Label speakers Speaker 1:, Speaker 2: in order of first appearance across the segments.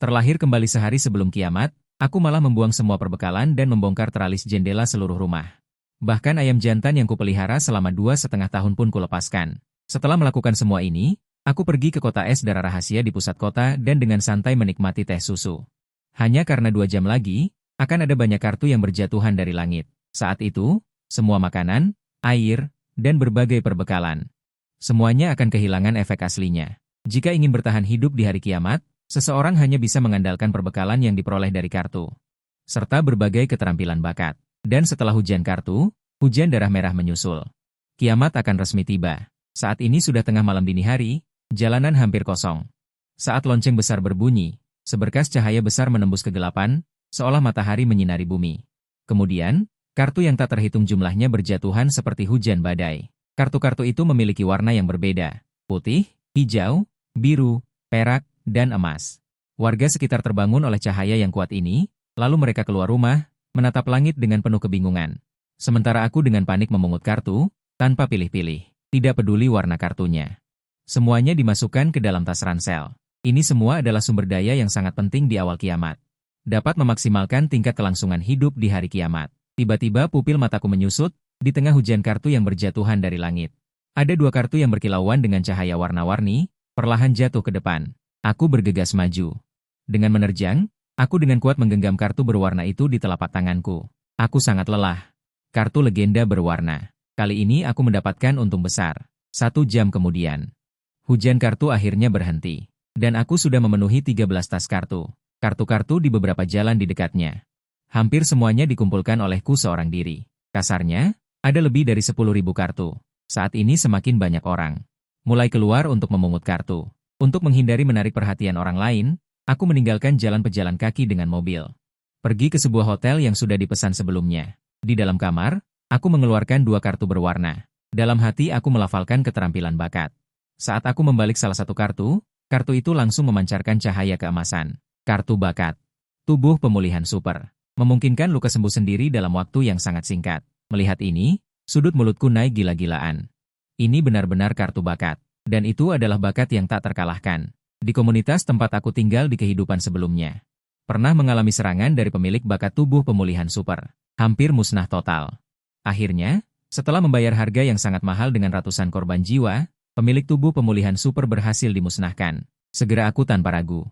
Speaker 1: Terlahir kembali sehari sebelum kiamat, aku malah membuang semua perbekalan dan membongkar teralis jendela seluruh rumah. Bahkan ayam jantan yang kupelihara selama 2,5 tahun pun kulepaskan. Setelah melakukan semua ini, aku pergi ke kota es darah rahasia di pusat kota dan dengan santai menikmati teh susu. Hanya karena 2 jam lagi, akan ada banyak kartu yang berjatuhan dari langit. Saat itu, semua makanan, air, dan berbagai perbekalan. Semuanya akan kehilangan efek aslinya. Jika ingin bertahan hidup di hari kiamat, seseorang hanya bisa mengandalkan perbekalan yang diperoleh dari kartu, serta berbagai keterampilan bakat. Dan setelah hujan kartu, hujan darah merah menyusul. Kiamat akan resmi tiba. Saat ini sudah tengah malam dini hari, jalanan hampir kosong. Saat lonceng besar berbunyi, seberkas cahaya besar menembus kegelapan, seolah matahari menyinari bumi. Kemudian, kartu yang tak terhitung jumlahnya berjatuhan seperti hujan badai. Kartu-kartu itu memiliki warna yang berbeda, putih, hijau, biru, perak, dan emas. Warga sekitar terbangun oleh cahaya yang kuat ini, lalu mereka keluar rumah, menatap langit dengan penuh kebingungan. Sementara aku dengan panik memungut kartu, tanpa pilih-pilih. Tidak peduli warna kartunya. Semuanya dimasukkan ke dalam tas ransel. Ini semua adalah sumber daya yang sangat penting di awal kiamat. Dapat memaksimalkan tingkat kelangsungan hidup di hari kiamat. Tiba-tiba pupil mataku menyusut, di tengah hujan kartu yang berjatuhan dari langit. Ada 2 kartu yang berkilauan dengan cahaya warna-warni, perlahan jatuh ke depan. Aku bergegas maju. Dengan menerjang, aku dengan kuat menggenggam kartu berwarna itu di telapak tanganku. Aku sangat lelah. Kartu legenda berwarna. Kali ini aku mendapatkan untung besar. 1 jam kemudian, hujan kartu akhirnya berhenti. Dan aku sudah memenuhi 13 tas kartu. Kartu-kartu di beberapa jalan di dekatnya. Hampir semuanya dikumpulkan olehku seorang diri. Kasarnya, ada lebih dari 10.000 kartu. Saat ini semakin banyak orang mulai keluar untuk memungut kartu. Untuk menghindari menarik perhatian orang lain, aku meninggalkan jalan pejalan kaki dengan mobil. Pergi ke sebuah hotel yang sudah dipesan sebelumnya. Di dalam kamar, aku mengeluarkan 2 kartu berwarna. Dalam hati aku melafalkan keterampilan bakat. Saat aku membalik salah satu kartu, kartu itu langsung memancarkan cahaya keemasan. Kartu bakat. Tubuh pemulihan super. Memungkinkan luka sembuh sendiri dalam waktu yang sangat singkat. Melihat ini, sudut mulutku naik gila-gilaan. Ini benar-benar kartu bakat. Dan itu adalah bakat yang tak terkalahkan. Di komunitas tempat aku tinggal di kehidupan sebelumnya, pernah mengalami serangan dari pemilik bakat tubuh pemulihan super. Hampir musnah total. Akhirnya, setelah membayar harga yang sangat mahal dengan ratusan korban jiwa, pemilik tubuh pemulihan super berhasil dimusnahkan. Segera aku tanpa ragu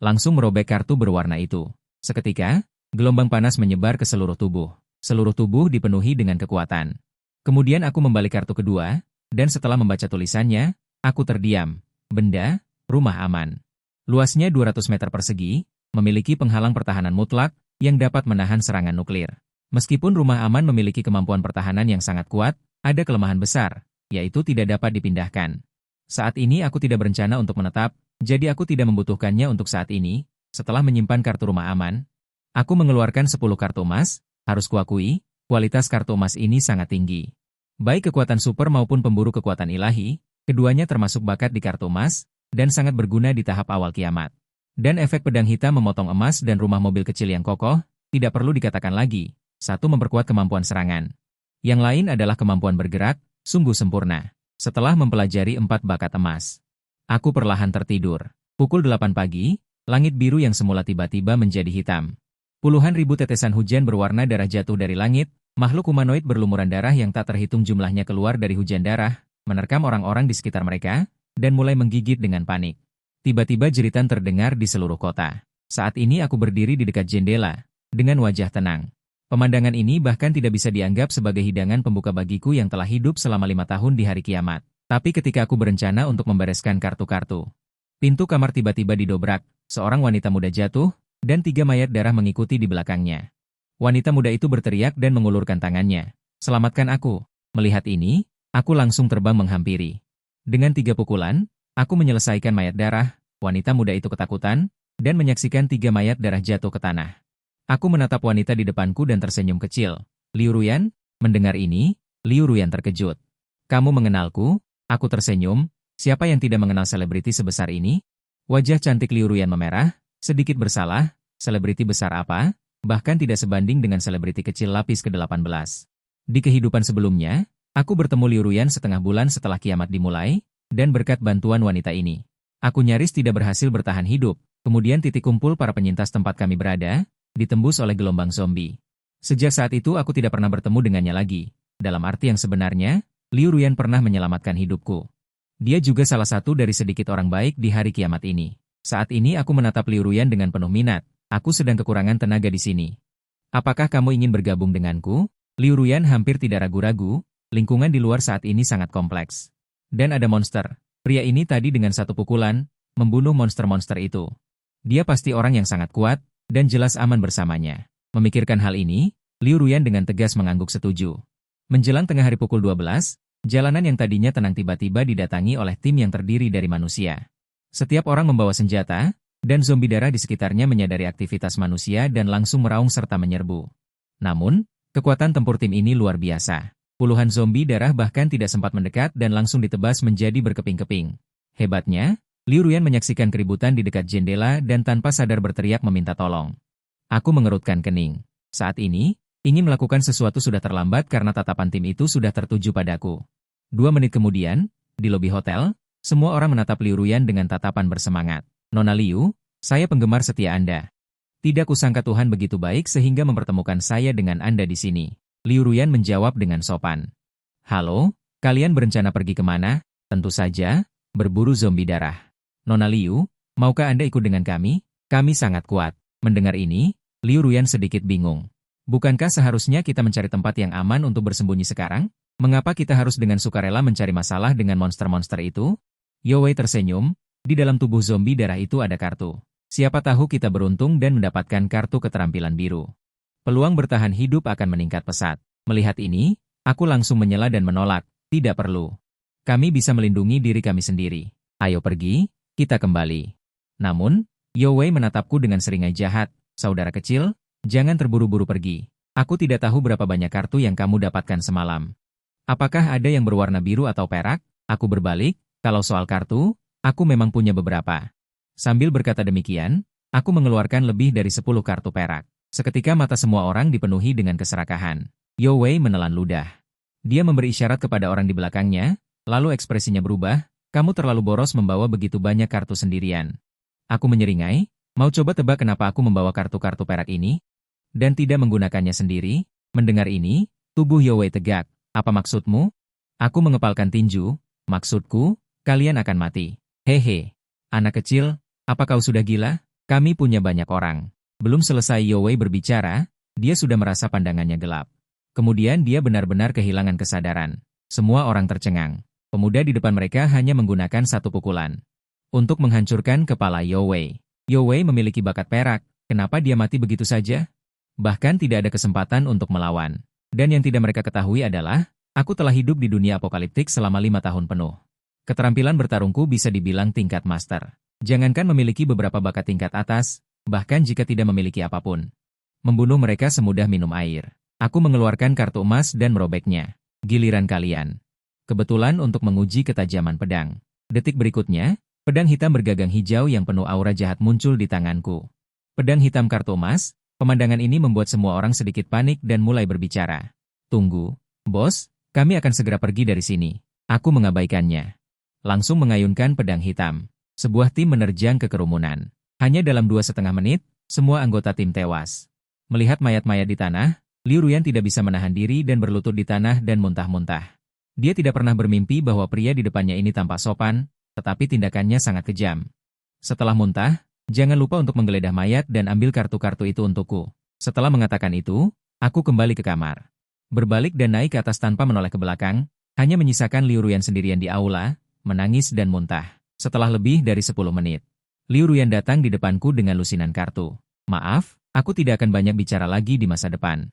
Speaker 1: langsung merobek kartu berwarna itu. Seketika, gelombang panas menyebar ke seluruh tubuh. Seluruh tubuh dipenuhi dengan kekuatan. Kemudian aku membalik kartu kedua, dan setelah membaca tulisannya, aku terdiam. Benda, rumah aman. Luasnya 200 meter persegi, memiliki penghalang pertahanan mutlak yang dapat menahan serangan nuklir. Meskipun rumah aman memiliki kemampuan pertahanan yang sangat kuat, ada kelemahan besar, yaitu tidak dapat dipindahkan. Saat ini aku tidak berencana untuk menetap, jadi aku tidak membutuhkannya untuk saat ini. Setelah menyimpan kartu rumah aman, aku mengeluarkan 10 kartu emas. Harus kuakui, kualitas kartu emas ini sangat tinggi. Baik kekuatan super maupun pemburu kekuatan ilahi, keduanya termasuk bakat di kartu emas, dan sangat berguna di tahap awal kiamat. Dan efek pedang hitam memotong emas dan rumah mobil kecil yang kokoh, tidak perlu dikatakan lagi. 1 memperkuat kemampuan serangan. Yang lain adalah kemampuan bergerak, sungguh sempurna. Setelah mempelajari 4 bakat emas, aku perlahan tertidur. Pukul 8 pagi, langit biru yang semula tiba-tiba menjadi hitam. Puluhan ribu tetesan hujan berwarna darah jatuh dari langit, makhluk humanoid berlumuran darah yang tak terhitung jumlahnya keluar dari hujan darah, menerkam orang-orang di sekitar mereka, dan mulai menggigit dengan panik. Tiba-tiba jeritan terdengar di seluruh kota. Saat ini aku berdiri di dekat jendela, dengan wajah tenang. Pemandangan ini bahkan tidak bisa dianggap sebagai hidangan pembuka bagiku yang telah hidup selama 5 tahun di hari kiamat. Tapi ketika aku berencana untuk membereskan kartu-kartu, pintu kamar tiba-tiba didobrak, seorang wanita muda jatuh, dan 3 mayat darah mengikuti di belakangnya. Wanita muda itu berteriak dan mengulurkan tangannya. "Selamatkan aku." Melihat ini, aku langsung terbang menghampiri. Dengan 3 pukulan, aku menyelesaikan mayat darah. Wanita muda itu ketakutan, dan menyaksikan 3 mayat darah jatuh ke tanah. Aku menatap wanita di depanku dan tersenyum kecil. "Liu Ruyan?" Mendengar ini, Liu Ruyan terkejut. "Kamu mengenalku?" Aku tersenyum. Siapa yang tidak mengenal selebriti sebesar ini? Wajah cantik Liu Ruyan memerah. Sedikit bersalah, selebriti besar apa? Bahkan tidak sebanding dengan selebriti kecil lapis ke-18. Di kehidupan sebelumnya, aku bertemu Liu Ruyan setengah bulan setelah kiamat dimulai, dan berkat bantuan wanita ini, aku nyaris tidak berhasil bertahan hidup. Kemudian titik kumpul para penyintas tempat kami berada, ditembus oleh gelombang zombie. Sejak saat itu aku tidak pernah bertemu dengannya lagi. Dalam arti yang sebenarnya, Liu Ruyan pernah menyelamatkan hidupku. Dia juga salah satu dari sedikit orang baik di hari kiamat ini. Saat ini aku menatap Liu Ruyan dengan penuh minat. Aku sedang kekurangan tenaga di sini. Apakah kamu ingin bergabung denganku? Liu Ruyan hampir tidak ragu-ragu, lingkungan di luar saat ini sangat kompleks. Dan ada monster. Pria ini tadi dengan satu pukulan, membunuh monster-monster itu. Dia pasti orang yang sangat kuat, dan jelas aman bersamanya. Memikirkan hal ini, Liu Ruyan dengan tegas mengangguk setuju. Menjelang tengah hari pukul 12, jalanan yang tadinya tenang tiba-tiba didatangi oleh tim yang terdiri dari manusia. Setiap orang membawa senjata, dan zombie darah di sekitarnya menyadari aktivitas manusia dan langsung meraung serta menyerbu. Namun, kekuatan tempur tim ini luar biasa. Puluhan zombie darah bahkan tidak sempat mendekat dan langsung ditebas menjadi berkeping-keping. Hebatnya, Liu Ruyan menyaksikan keributan di dekat jendela dan tanpa sadar berteriak meminta tolong. Aku mengerutkan kening. Saat ini, ingin melakukan sesuatu sudah terlambat karena tatapan tim itu sudah tertuju padaku. 2 menit kemudian, di lobi hotel, semua orang menatap Liu Ruyan dengan tatapan bersemangat. Nona Liu, saya penggemar setia Anda. Tidak kusangka Tuhan begitu baik sehingga mempertemukan saya dengan Anda di sini. Liu Ruyan menjawab dengan sopan. Halo, kalian berencana pergi kemana? Tentu saja, berburu zombie darah. Nona Liu, maukah Anda ikut dengan kami? Kami sangat kuat. Mendengar ini, Liu Ruyan sedikit bingung. Bukankah seharusnya kita mencari tempat yang aman untuk bersembunyi sekarang? Mengapa kita harus dengan sukarela mencari masalah dengan monster-monster itu? Yowei tersenyum, di dalam tubuh zombie darah itu ada kartu. Siapa tahu kita beruntung dan mendapatkan kartu keterampilan biru. Peluang bertahan hidup akan meningkat pesat. Melihat ini, aku langsung menyela dan menolak. Tidak perlu. Kami bisa melindungi diri kami sendiri. Ayo pergi, kita kembali. Namun, Yowei menatapku dengan seringai jahat. Saudara kecil, jangan terburu-buru pergi. Aku tidak tahu berapa banyak kartu yang kamu dapatkan semalam. Apakah ada yang berwarna biru atau perak? Aku berbalik, kalau soal kartu, aku memang punya beberapa. Sambil berkata demikian, aku mengeluarkan lebih dari 10 kartu perak. Seketika mata semua orang dipenuhi dengan keserakahan. Yowei menelan ludah. Dia memberi isyarat kepada orang di belakangnya, lalu ekspresinya berubah, kamu terlalu boros membawa begitu banyak kartu sendirian. Aku menyeringai, mau coba tebak kenapa aku membawa kartu-kartu perak ini? Dan tidak menggunakannya sendiri? Mendengar ini, tubuh Yowei tegak. Apa maksudmu? Aku mengepalkan tinju. Maksudku, kalian akan mati. Hehe. Anak kecil, apa kau sudah gila? Kami punya banyak orang. Belum selesai Yowei berbicara, dia sudah merasa pandangannya gelap. Kemudian dia benar-benar kehilangan kesadaran. Semua orang tercengang. Pemuda di depan mereka hanya menggunakan satu pukulan untuk menghancurkan kepala Yowei. Yowei memiliki bakat perak, kenapa dia mati begitu saja? Bahkan tidak ada kesempatan untuk melawan. Dan yang tidak mereka ketahui adalah, aku telah hidup di dunia apokaliptik selama 5 tahun penuh. Keterampilan bertarungku bisa dibilang tingkat master. Jangankan memiliki beberapa bakat tingkat atas, bahkan jika tidak memiliki apapun. Membunuh mereka semudah minum air. Aku mengeluarkan kartu emas dan merobeknya. Giliran kalian. Kebetulan untuk menguji ketajaman pedang. Detik berikutnya, pedang hitam bergagang hijau yang penuh aura jahat muncul di tanganku. Pedang hitam kartu emas, pemandangan ini membuat semua orang sedikit panik dan mulai berbicara. Tunggu, bos, kami akan segera pergi dari sini. Aku mengabaikannya. Langsung mengayunkan pedang hitam. Sebuah tim menerjang ke kerumunan. Hanya dalam 2,5 menit, semua anggota tim tewas. Melihat mayat-mayat di tanah, Liu Ruyan tidak bisa menahan diri dan berlutut di tanah dan muntah-muntah. Dia tidak pernah bermimpi bahwa pria di depannya ini tampak sopan, tetapi tindakannya sangat kejam. Setelah muntah, jangan lupa untuk menggeledah mayat dan ambil kartu-kartu itu untukku. Setelah mengatakan itu, aku kembali ke kamar. Berbalik dan naik ke atas tanpa menoleh ke belakang, hanya menyisakan Liu Ruyan sendirian di aula, menangis dan muntah. Setelah lebih dari 10 menit, Liu Ruyan datang di depanku dengan lusinan kartu. Maaf, aku tidak akan banyak bicara lagi di masa depan.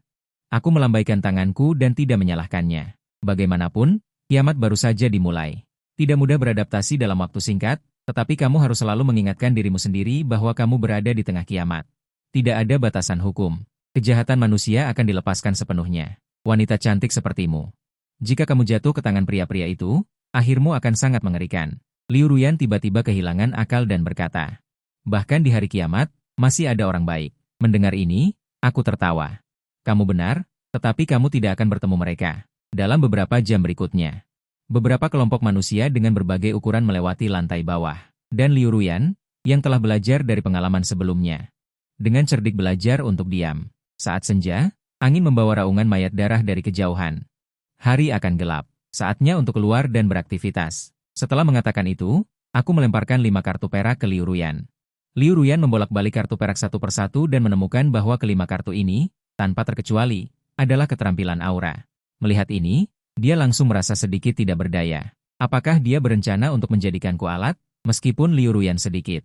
Speaker 1: Aku melambaikan tanganku dan tidak menyalahkannya. Bagaimanapun, kiamat baru saja dimulai. Tidak mudah beradaptasi dalam waktu singkat, tetapi kamu harus selalu mengingatkan dirimu sendiri bahwa kamu berada di tengah kiamat. Tidak ada batasan hukum. Kejahatan manusia akan dilepaskan sepenuhnya. Wanita cantik sepertimu. Jika kamu jatuh ke tangan pria-pria itu, akhirmu akan sangat mengerikan. Liu Ruyan tiba-tiba kehilangan akal dan berkata. Bahkan di hari kiamat, masih ada orang baik. Mendengar ini, aku tertawa. Kamu benar, tetapi kamu tidak akan bertemu mereka. Dalam beberapa jam berikutnya, beberapa kelompok manusia dengan berbagai ukuran melewati lantai bawah. Dan Liu Ruyan, yang telah belajar dari pengalaman sebelumnya. Dengan cerdik belajar untuk diam. Saat senja, angin membawa raungan mayat darah dari kejauhan. Hari akan gelap. Saatnya untuk keluar dan beraktivitas. Setelah mengatakan itu, aku melemparkan 5 kartu perak ke Liu Ruyan. Liu Ruyan membolak-balik kartu perak satu persatu dan menemukan bahwa kelima kartu ini, tanpa terkecuali, adalah keterampilan aura. Melihat ini, dia langsung merasa sedikit tidak berdaya. Apakah dia berencana untuk menjadikanku alat, meskipun Liu Ruyan sedikit?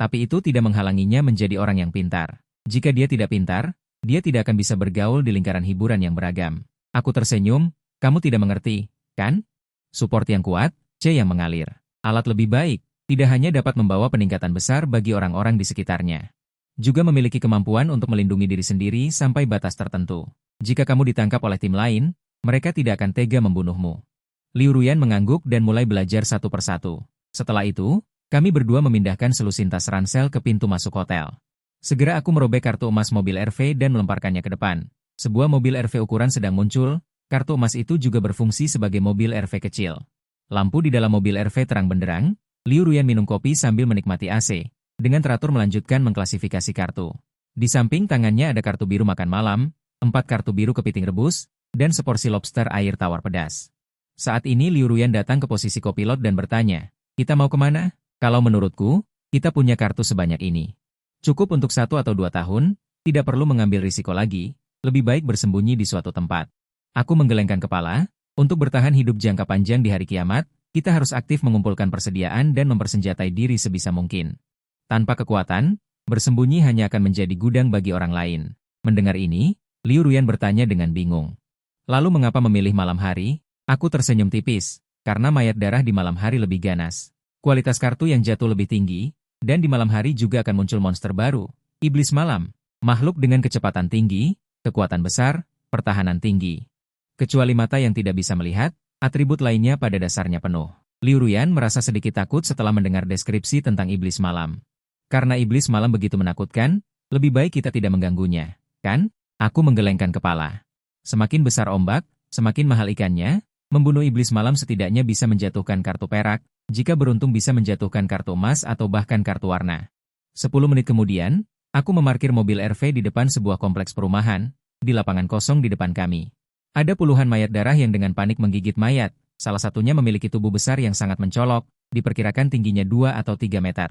Speaker 1: Tapi itu tidak menghalanginya menjadi orang yang pintar. Jika dia tidak pintar, dia tidak akan bisa bergaul di lingkaran hiburan yang beragam. Aku tersenyum, kamu tidak mengerti, kan? Support yang kuat, C yang mengalir. Alat lebih baik, tidak hanya dapat membawa peningkatan besar bagi orang-orang di sekitarnya. Juga memiliki kemampuan untuk melindungi diri sendiri sampai batas tertentu. Jika kamu ditangkap oleh tim lain, mereka tidak akan tega membunuhmu. Liu Ruyan mengangguk dan mulai belajar satu persatu. Setelah itu, kami berdua memindahkan selusin tas ransel ke pintu masuk hotel. Segera aku merobek kartu emas mobil RV dan melemparkannya ke depan. Sebuah mobil RV ukuran sedang muncul, kartu emas itu juga berfungsi sebagai mobil RV kecil. Lampu di dalam mobil RV terang benderang, Liu Ruyan minum kopi sambil menikmati AC, dengan teratur melanjutkan mengklasifikasi kartu. Di samping tangannya ada kartu biru makan malam, 4 kartu biru kepiting rebus, dan seporsi lobster air tawar pedas. Saat ini Liu Ruyan datang ke posisi kopilot dan bertanya, "Kita mau kemana?" Kalau menurutku, kita punya kartu sebanyak ini. Cukup untuk 1 atau 2 tahun, tidak perlu mengambil risiko lagi, lebih baik bersembunyi di suatu tempat. Aku menggelengkan kepala, untuk bertahan hidup jangka panjang di hari kiamat, kita harus aktif mengumpulkan persediaan dan mempersenjatai diri sebisa mungkin. Tanpa kekuatan, bersembunyi hanya akan menjadi gudang bagi orang lain. Mendengar ini, Liu Ruyan bertanya dengan bingung. Lalu mengapa memilih malam hari? Aku tersenyum tipis, karena mayat darah di malam hari lebih ganas. Kualitas kartu yang jatuh lebih tinggi, dan di malam hari juga akan muncul monster baru, iblis malam, makhluk dengan kecepatan tinggi, kekuatan besar, pertahanan tinggi. Kecuali mata yang tidak bisa melihat, atribut lainnya pada dasarnya penuh. Liu Ruyan merasa sedikit takut setelah mendengar deskripsi tentang iblis malam. Karena iblis malam begitu menakutkan, lebih baik kita tidak mengganggunya, kan? Aku menggelengkan kepala. Semakin besar ombak, semakin mahal ikannya, membunuh iblis malam setidaknya bisa menjatuhkan kartu perak, jika beruntung bisa menjatuhkan kartu emas atau bahkan kartu warna. 10 menit kemudian, aku memarkir mobil RV di depan sebuah kompleks perumahan, di lapangan kosong di depan kami. Ada puluhan mayat darah yang dengan panik menggigit mayat, salah satunya memiliki tubuh besar yang sangat mencolok, diperkirakan tingginya 2 atau 3 meter.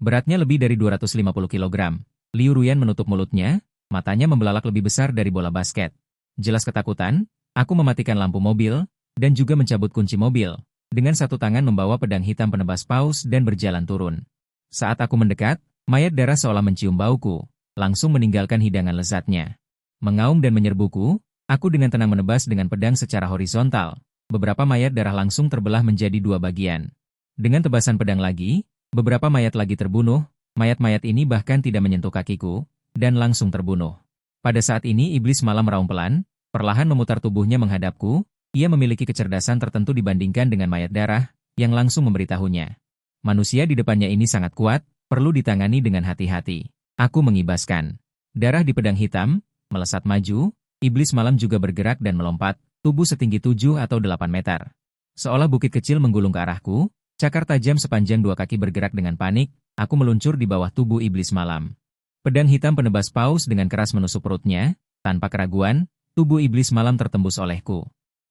Speaker 1: Beratnya lebih dari 250 kg. Liu Ruyan menutup mulutnya, matanya membelalak lebih besar dari bola basket. Jelas ketakutan, aku mematikan lampu mobil, dan juga mencabut kunci mobil. Dengan satu tangan membawa pedang hitam penebas paus dan berjalan turun. Saat aku mendekat, mayat darah seolah mencium bauku, langsung meninggalkan hidangan lezatnya. Mengaum dan menyerbuku, aku dengan tenang menebas dengan pedang secara horizontal. Beberapa mayat darah langsung terbelah menjadi 2 bagian. Dengan tebasan pedang lagi, beberapa mayat lagi terbunuh, mayat-mayat ini bahkan tidak menyentuh kakiku, dan langsung terbunuh. Pada saat ini iblis malam meraung pelan, perlahan memutar tubuhnya menghadapku. Ia memiliki kecerdasan tertentu dibandingkan dengan mayat darah, yang langsung memberitahunya. Manusia di depannya ini sangat kuat, perlu ditangani dengan hati-hati. Aku mengibaskan. Darah di pedang hitam, melesat maju, iblis malam juga bergerak dan melompat, tubuh setinggi 7 atau 8 meter. Seolah bukit kecil menggulung ke arahku, cakar tajam sepanjang 2 kaki bergerak dengan panik, aku meluncur di bawah tubuh iblis malam. Pedang hitam penebas paus dengan keras menusuk perutnya, tanpa keraguan, tubuh iblis malam tertembus olehku.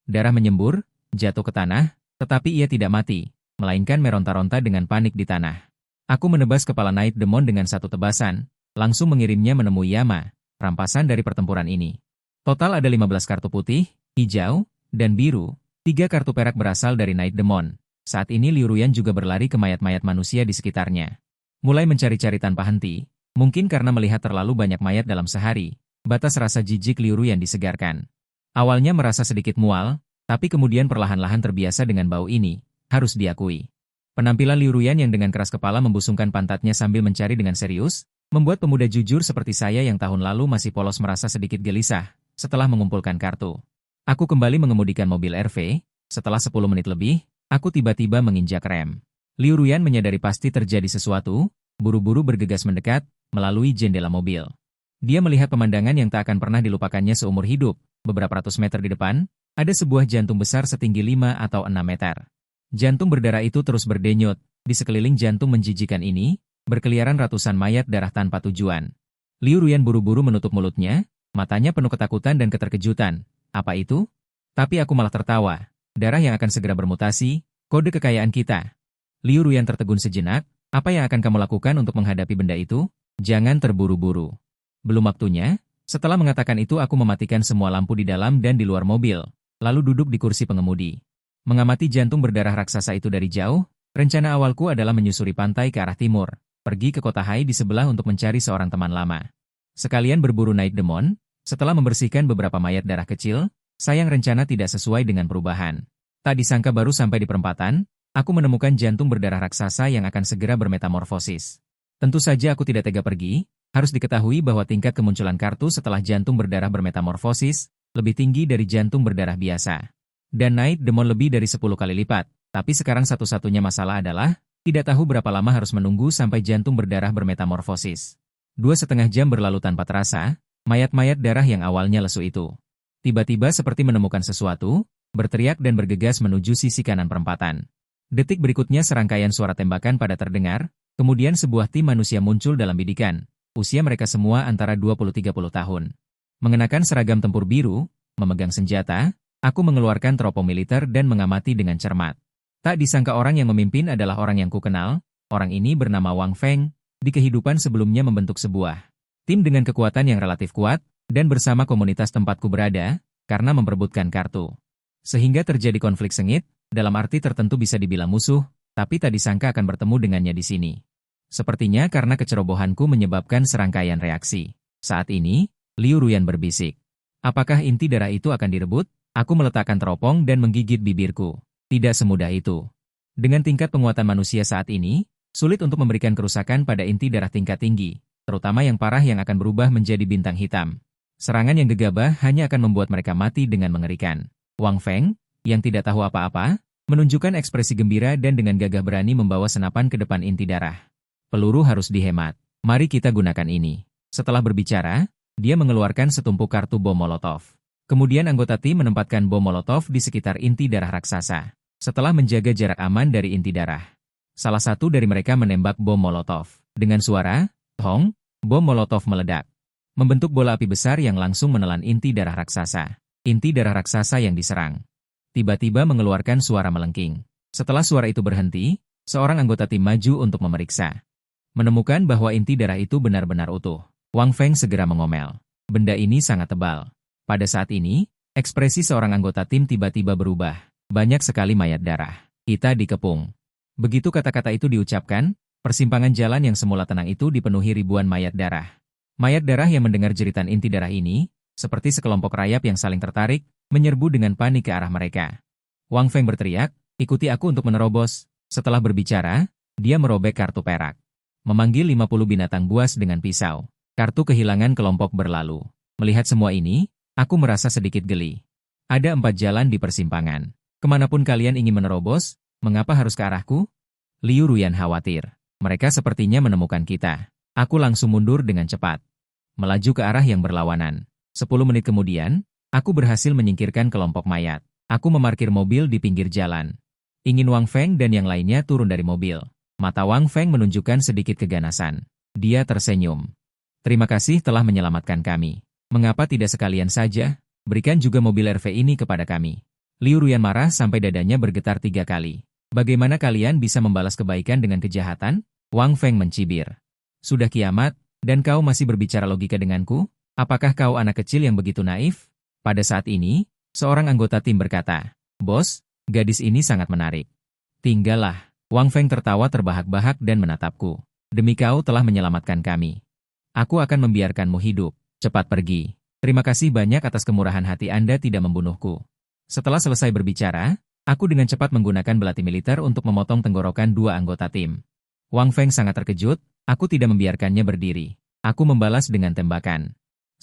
Speaker 1: Darah menyembur, jatuh ke tanah, tetapi ia tidak mati, melainkan meronta-ronta dengan panik di tanah. Aku menebas kepala Night Demon dengan satu tebasan, langsung mengirimnya menemui Yama, rampasan dari pertempuran ini. Total ada 15 kartu putih, hijau, dan biru, 3 kartu perak berasal dari Night Demon. Saat ini Liu Ruyan juga berlari ke mayat-mayat manusia di sekitarnya. Mulai mencari-cari tanpa henti, mungkin karena melihat terlalu banyak mayat dalam sehari, batas rasa jijik Liu Ruyan disegarkan. Awalnya merasa sedikit mual, tapi kemudian perlahan-lahan terbiasa dengan bau ini, harus diakui. Penampilan Liu Ruyan yang dengan keras kepala membusungkan pantatnya sambil mencari dengan serius, membuat pemuda jujur seperti saya yang tahun lalu masih polos merasa sedikit gelisah, setelah mengumpulkan kartu. Aku kembali mengemudikan mobil RV, setelah 10 menit lebih, aku tiba-tiba menginjak rem. Liu Ruyan menyadari pasti terjadi sesuatu, buru-buru bergegas mendekat, melalui jendela mobil. Dia melihat pemandangan yang tak akan pernah dilupakannya seumur hidup. Beberapa ratus meter di depan, ada sebuah jantung besar setinggi 5 atau 6 meter. Jantung berdarah itu terus berdenyut, di sekeliling jantung menjijikan ini, Berkeliaran ratusan mayat darah tanpa tujuan. Liu Ruyan buru-buru menutup mulutnya, matanya penuh ketakutan dan keterkejutan. Apa itu? Tapi aku malah tertawa. Darah yang akan segera bermutasi, kode kekayaan kita. Liu Ruyan tertegun sejenak. Apa yang akan kamu lakukan untuk menghadapi benda itu? Jangan terburu-buru. Belum waktunya. Setelah mengatakan itu aku mematikan semua lampu di dalam dan di luar mobil, lalu duduk di kursi pengemudi. Mengamati jantung berdarah raksasa itu dari jauh, rencana awalku adalah menyusuri pantai ke arah timur, pergi ke kota Hai di sebelah untuk mencari seorang teman lama. Sekalian berburu Night Demon, setelah membersihkan beberapa mayat darah kecil, sayang rencana tidak sesuai dengan perubahan. Tak disangka baru sampai di perempatan, aku menemukan jantung berdarah raksasa yang akan segera bermetamorfosis. Tentu saja aku tidak tega pergi, harus diketahui bahwa tingkat kemunculan kartu setelah jantung berdarah bermetamorfosis lebih tinggi dari jantung berdarah biasa. Dan Night Demon lebih dari 10 kali lipat, tapi sekarang satu-satunya masalah adalah, tidak tahu berapa lama harus menunggu sampai jantung berdarah bermetamorfosis. 2,5 jam berlalu tanpa terasa, mayat-mayat darah yang awalnya lesu itu tiba-tiba seperti menemukan sesuatu, berteriak dan bergegas menuju sisi kanan perempatan. Detik berikutnya serangkaian suara tembakan pada terdengar, kemudian sebuah tim manusia muncul dalam bidikan. Usia mereka semua antara 20-30 tahun. Mengenakan seragam tempur biru, memegang senjata, aku mengeluarkan teropong militer dan mengamati dengan cermat. Tak disangka orang yang memimpin adalah orang yang kukenal. Orang ini bernama Wang Feng, di kehidupan sebelumnya membentuk sebuah tim dengan kekuatan yang relatif kuat, dan bersama komunitas tempatku berada, karena memperebutkan kartu. Sehingga terjadi konflik sengit, dalam arti tertentu bisa dibilang musuh, tapi tak disangka akan bertemu dengannya di sini. Sepertinya karena kecerobohanku menyebabkan serangkaian reaksi. Saat ini, Liu Ruyan berbisik. Apakah inti darah itu akan direbut? Aku meletakkan teropong dan menggigit bibirku. Tidak semudah itu. Dengan tingkat penguatan manusia saat ini, sulit untuk memberikan kerusakan pada inti darah tingkat tinggi, terutama yang parah yang akan berubah menjadi bintang hitam. Serangan yang gegabah hanya akan membuat mereka mati dengan mengerikan. Wang Feng, yang tidak tahu apa-apa, menunjukkan ekspresi gembira dan dengan gagah berani membawa senapan ke depan inti darah. Peluru harus dihemat. Mari kita gunakan ini. Setelah berbicara, dia mengeluarkan setumpuk kartu bom Molotov. Kemudian anggota tim menempatkan bom Molotov di sekitar inti darah raksasa. Setelah menjaga jarak aman dari inti darah, salah satu dari mereka menembak bom Molotov. Dengan suara, tong, bom Molotov meledak. Membentuk bola api besar yang langsung menelan inti darah raksasa. Inti darah raksasa yang diserang tiba-tiba mengeluarkan suara melengking. Setelah suara itu berhenti, seorang anggota tim maju untuk memeriksa. Menemukan bahwa inti darah itu benar-benar utuh. Wang Feng segera mengomel. Benda ini sangat tebal. Pada saat ini, ekspresi seorang anggota tim tiba-tiba berubah. Banyak sekali mayat darah. Kita dikepung. Begitu kata-kata itu diucapkan, persimpangan jalan yang semula tenang itu dipenuhi ribuan mayat darah. Mayat darah yang mendengar jeritan inti darah ini, seperti sekelompok rayap yang saling tertarik, menyerbu dengan panik ke arah mereka. Wang Feng berteriak, ikuti aku untuk menerobos. Setelah berbicara, dia merobek kartu perak. Memanggil 50 binatang buas dengan pisau. Kartu kehilangan kelompok berlalu. Melihat semua ini, aku merasa sedikit geli. Ada 4 jalan di persimpangan. Kemanapun kalian ingin menerobos, mengapa harus ke arahku? Liu Ruyan khawatir. Mereka sepertinya menemukan kita. Aku langsung mundur dengan cepat. Melaju ke arah yang berlawanan. 10 menit kemudian, aku berhasil menyingkirkan kelompok mayat. Aku memarkir mobil di pinggir jalan. Ingin Wang Feng dan yang lainnya turun dari mobil. Mata Wang Feng menunjukkan sedikit keganasan. Dia tersenyum. Terima kasih telah menyelamatkan kami. Mengapa tidak sekalian saja? Berikan juga mobil RV ini kepada kami. Liu Ruyan marah sampai dadanya bergetar 3 kali. Bagaimana kalian bisa membalas kebaikan dengan kejahatan? Wang Feng mencibir. Sudah kiamat, dan kau masih berbicara logika denganku? Apakah kau anak kecil yang begitu naif? Pada saat ini, seorang anggota tim berkata, Bos, gadis ini sangat menarik. Tinggallah. Wang Feng tertawa terbahak-bahak dan menatapku. Demi kau telah menyelamatkan kami. Aku akan membiarkanmu hidup. Cepat pergi. Terima kasih banyak atas kemurahan hati Anda tidak membunuhku. Setelah selesai berbicara, aku dengan cepat menggunakan belati militer untuk memotong tenggorokan 2 anggota tim. Wang Feng sangat terkejut, aku tidak membiarkannya berdiri. Aku membalas dengan tembakan.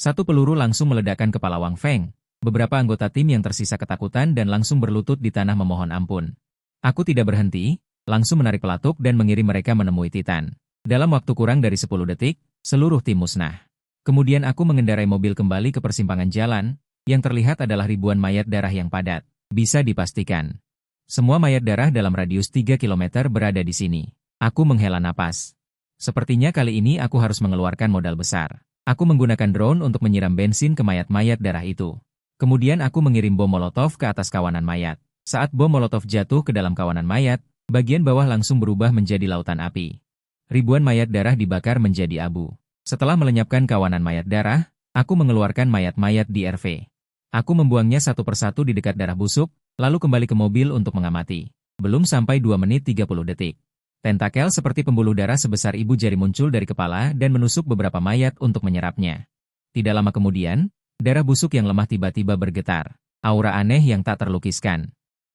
Speaker 1: 1 peluru langsung meledakkan kepala Wang Feng. Beberapa anggota tim yang tersisa ketakutan dan langsung berlutut di tanah memohon ampun. Aku tidak berhenti, langsung menarik pelatuk dan mengirim mereka menemui Titan. Dalam waktu kurang dari 10 detik, seluruh tim musnah. Kemudian aku mengendarai mobil kembali ke persimpangan jalan, yang terlihat adalah ribuan mayat darah yang padat. Bisa dipastikan. Semua mayat darah dalam radius 3 km berada di sini. Aku menghela napas. Sepertinya kali ini aku harus mengeluarkan modal besar. Aku menggunakan drone untuk menyiram bensin ke mayat-mayat darah itu. Kemudian aku mengirim bom molotov ke atas kawanan mayat. Saat bom molotov jatuh ke dalam kawanan mayat, bagian bawah langsung berubah menjadi lautan api. Ribuan mayat darah dibakar menjadi abu. Setelah melenyapkan kawanan mayat darah, aku mengeluarkan mayat-mayat di RV. Aku membuangnya satu persatu di dekat darah busuk, lalu kembali ke mobil untuk mengamati. Belum sampai 2 menit 30 detik. Tentakel seperti pembuluh darah sebesar ibu jari muncul dari kepala dan menusuk beberapa mayat untuk menyerapnya. Tidak lama kemudian, darah busuk yang lemah tiba-tiba bergetar. Aura aneh yang tak terlukiskan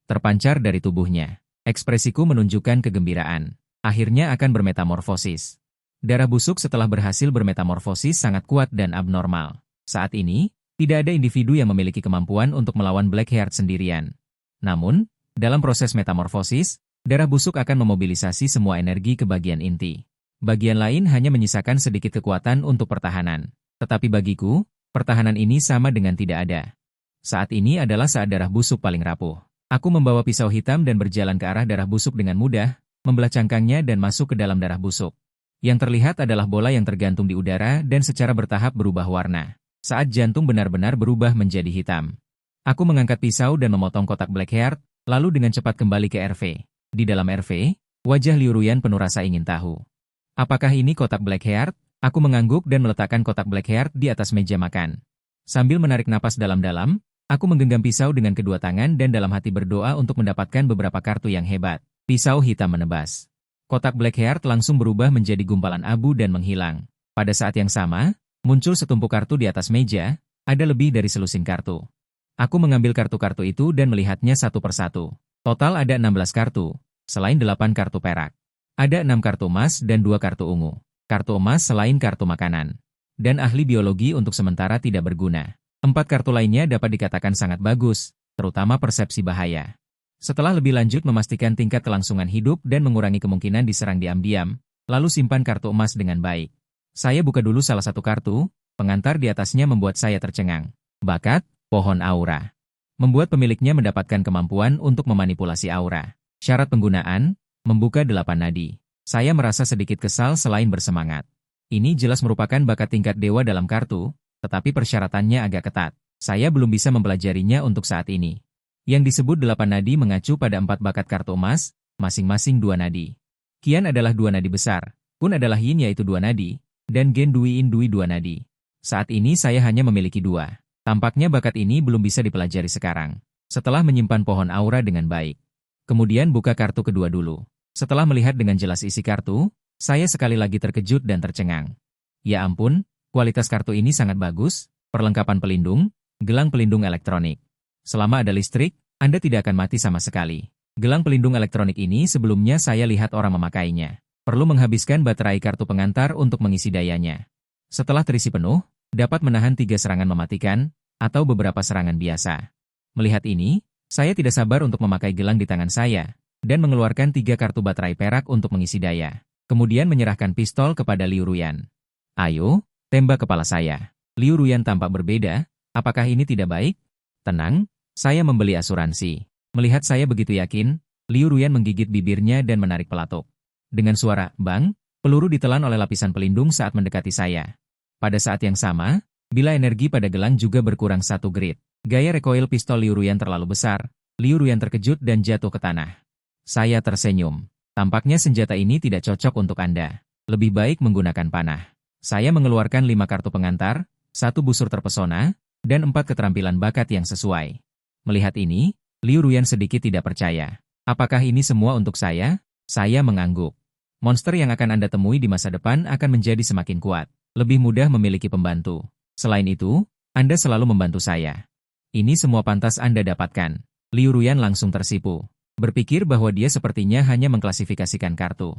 Speaker 1: terpancar dari tubuhnya. Ekspresiku menunjukkan kegembiraan. Akhirnya akan bermetamorfosis. Darah busuk setelah berhasil bermetamorfosis sangat kuat dan abnormal. Saat ini, tidak ada individu yang memiliki kemampuan untuk melawan Blackheart sendirian. Namun, dalam proses metamorfosis, darah busuk akan memobilisasi semua energi ke bagian inti. Bagian lain hanya menyisakan sedikit kekuatan untuk pertahanan. Tetapi bagiku, pertahanan ini sama dengan tidak ada. Saat ini adalah saat darah busuk paling rapuh. Aku membawa pisau hitam dan berjalan ke arah darah busuk dengan mudah, membelah cangkangnya dan masuk ke dalam darah busuk. Yang terlihat adalah bola yang tergantung di udara dan secara bertahap berubah warna. Saat jantung benar-benar berubah menjadi hitam. Aku mengangkat pisau dan memotong kotak Blackheart, lalu dengan cepat kembali ke RV. Di dalam RV, wajah Liu Ruyan penuh rasa ingin tahu. Apakah ini kotak Blackheart? Aku mengangguk dan meletakkan kotak Blackheart di atas meja makan. Sambil menarik napas dalam-dalam, aku menggenggam pisau dengan kedua tangan dan dalam hati berdoa untuk mendapatkan beberapa kartu yang hebat. Pisau hitam menebas. Kotak Blackheart langsung berubah menjadi gumpalan abu dan menghilang. Pada saat yang sama, muncul setumpuk kartu di atas meja, ada lebih dari selusin kartu. Aku mengambil kartu-kartu itu dan melihatnya satu persatu. Total ada 16 kartu, selain 8 kartu perak. Ada 6 kartu emas dan 2 kartu ungu. Kartu emas selain kartu makanan. Dan ahli biologi untuk sementara tidak berguna. 4 kartu lainnya dapat dikatakan sangat bagus, terutama persepsi bahaya. Setelah lebih lanjut memastikan tingkat kelangsungan hidup dan mengurangi kemungkinan diserang diam-diam, lalu simpan kartu emas dengan baik. Saya buka dulu salah satu kartu, pengantar di atasnya membuat saya tercengang. Bakat, pohon aura. Membuat pemiliknya mendapatkan kemampuan untuk memanipulasi aura. Syarat penggunaan, membuka 8 nadi. Saya merasa sedikit kesal selain bersemangat. Ini jelas merupakan bakat tingkat dewa dalam kartu, tetapi persyaratannya agak ketat. Saya belum bisa mempelajarinya untuk saat ini. Yang disebut 8 nadi mengacu pada 4 bakat kartu emas, masing-masing 2 nadi. Qian adalah 2 nadi besar, Kun adalah Yin yaitu 2 nadi, dan Gen Dui In Dui 2 nadi. Saat ini saya hanya memiliki 2. Tampaknya bakat ini belum bisa dipelajari sekarang. Setelah menyimpan pohon aura dengan baik. Kemudian buka kartu kedua dulu. Setelah melihat dengan jelas isi kartu, saya sekali lagi terkejut dan tercengang. Ya ampun, kualitas kartu ini sangat bagus, perlengkapan pelindung, gelang pelindung elektronik. Selama ada listrik, Anda tidak akan mati sama sekali. Gelang pelindung elektronik ini sebelumnya saya lihat orang memakainya. Perlu menghabiskan baterai kartu pengantar untuk mengisi dayanya. Setelah terisi penuh, dapat menahan 3 serangan mematikan, atau beberapa serangan biasa. Melihat ini, saya tidak sabar untuk memakai gelang di tangan saya, dan mengeluarkan 3 kartu baterai perak untuk mengisi daya. Kemudian menyerahkan pistol kepada Liu Ruyan. Ayo, tembak kepala saya. Liu Ruyan tampak berbeda, apakah ini tidak baik? Tenang, saya membeli asuransi. Melihat saya begitu yakin, Liu Ruyan menggigit bibirnya dan menarik pelatuk. Dengan suara, bang, peluru ditelan oleh lapisan pelindung saat mendekati saya. Pada saat yang sama, bila energi pada gelang juga berkurang 1 grid. Gaya recoil pistol Liu Ruyan terlalu besar, Liu Ruyan terkejut dan jatuh ke tanah. Saya tersenyum. Tampaknya senjata ini tidak cocok untuk Anda. Lebih baik menggunakan panah. Saya mengeluarkan 5 kartu pengantar, 1 busur terpesona, dan 4 keterampilan bakat yang sesuai. Melihat ini, Liu Ruyan sedikit tidak percaya. Apakah ini semua untuk saya? Saya mengangguk. Monster yang akan Anda temui di masa depan akan menjadi semakin kuat. Lebih mudah memiliki pembantu. Selain itu, Anda selalu membantu saya. Ini semua pantas Anda dapatkan. Liu Ruyan langsung tersipu. Berpikir bahwa dia sepertinya hanya mengklasifikasikan kartu.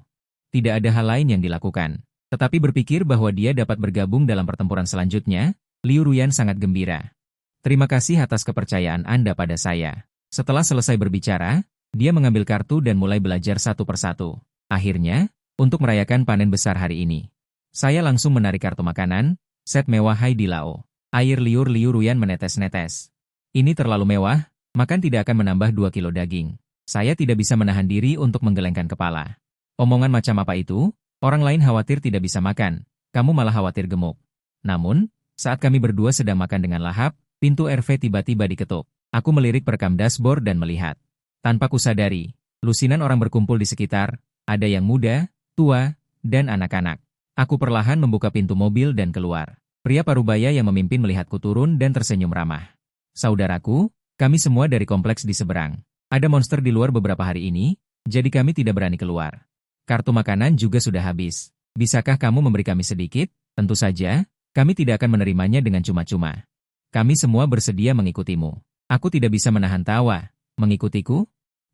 Speaker 1: Tidak ada hal lain yang dilakukan. Tetapi berpikir bahwa dia dapat bergabung dalam pertempuran selanjutnya, Liu Ruyan sangat gembira. Terima kasih atas kepercayaan Anda pada saya. Setelah selesai berbicara, dia mengambil kartu dan mulai belajar satu persatu. Akhirnya, untuk merayakan panen besar hari ini, saya langsung menarik kartu makanan, set mewah Hai Di Lao. Air liur Liu Ruyan menetes-netes. Ini terlalu mewah, makan tidak akan menambah 2 kilo daging. Saya tidak bisa menahan diri untuk menggelengkan kepala. Omongan macam apa itu? Orang lain khawatir tidak bisa makan, kamu malah khawatir gemuk. Namun, saat kami berdua sedang makan dengan lahap, pintu RV tiba-tiba diketuk. Aku melirik perekam dashboard dan melihat. Tanpa kusadari, lusinan orang berkumpul di sekitar, ada yang muda, tua, dan anak-anak. Aku perlahan membuka pintu mobil dan keluar. Pria parubaya yang memimpin melihatku turun dan tersenyum ramah. Saudaraku, kami semua dari kompleks di seberang. Ada monster di luar beberapa hari ini, jadi kami tidak berani keluar. Kartu makanan juga sudah habis. Bisakah kamu memberi kami sedikit? Tentu saja, kami tidak akan menerimanya dengan cuma-cuma. Kami semua bersedia mengikutimu. Aku tidak bisa menahan tawa. Mengikutiku?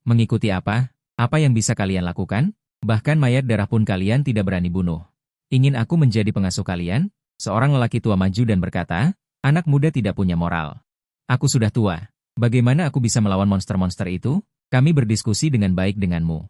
Speaker 1: Mengikuti apa? Apa yang bisa kalian lakukan? Bahkan mayat darah pun kalian tidak berani bunuh. Ingin aku menjadi pengasuh kalian? Seorang lelaki tua maju dan berkata, anak muda tidak punya moral. Aku sudah tua. Bagaimana aku bisa melawan monster-monster itu? Kami berdiskusi dengan baik denganmu.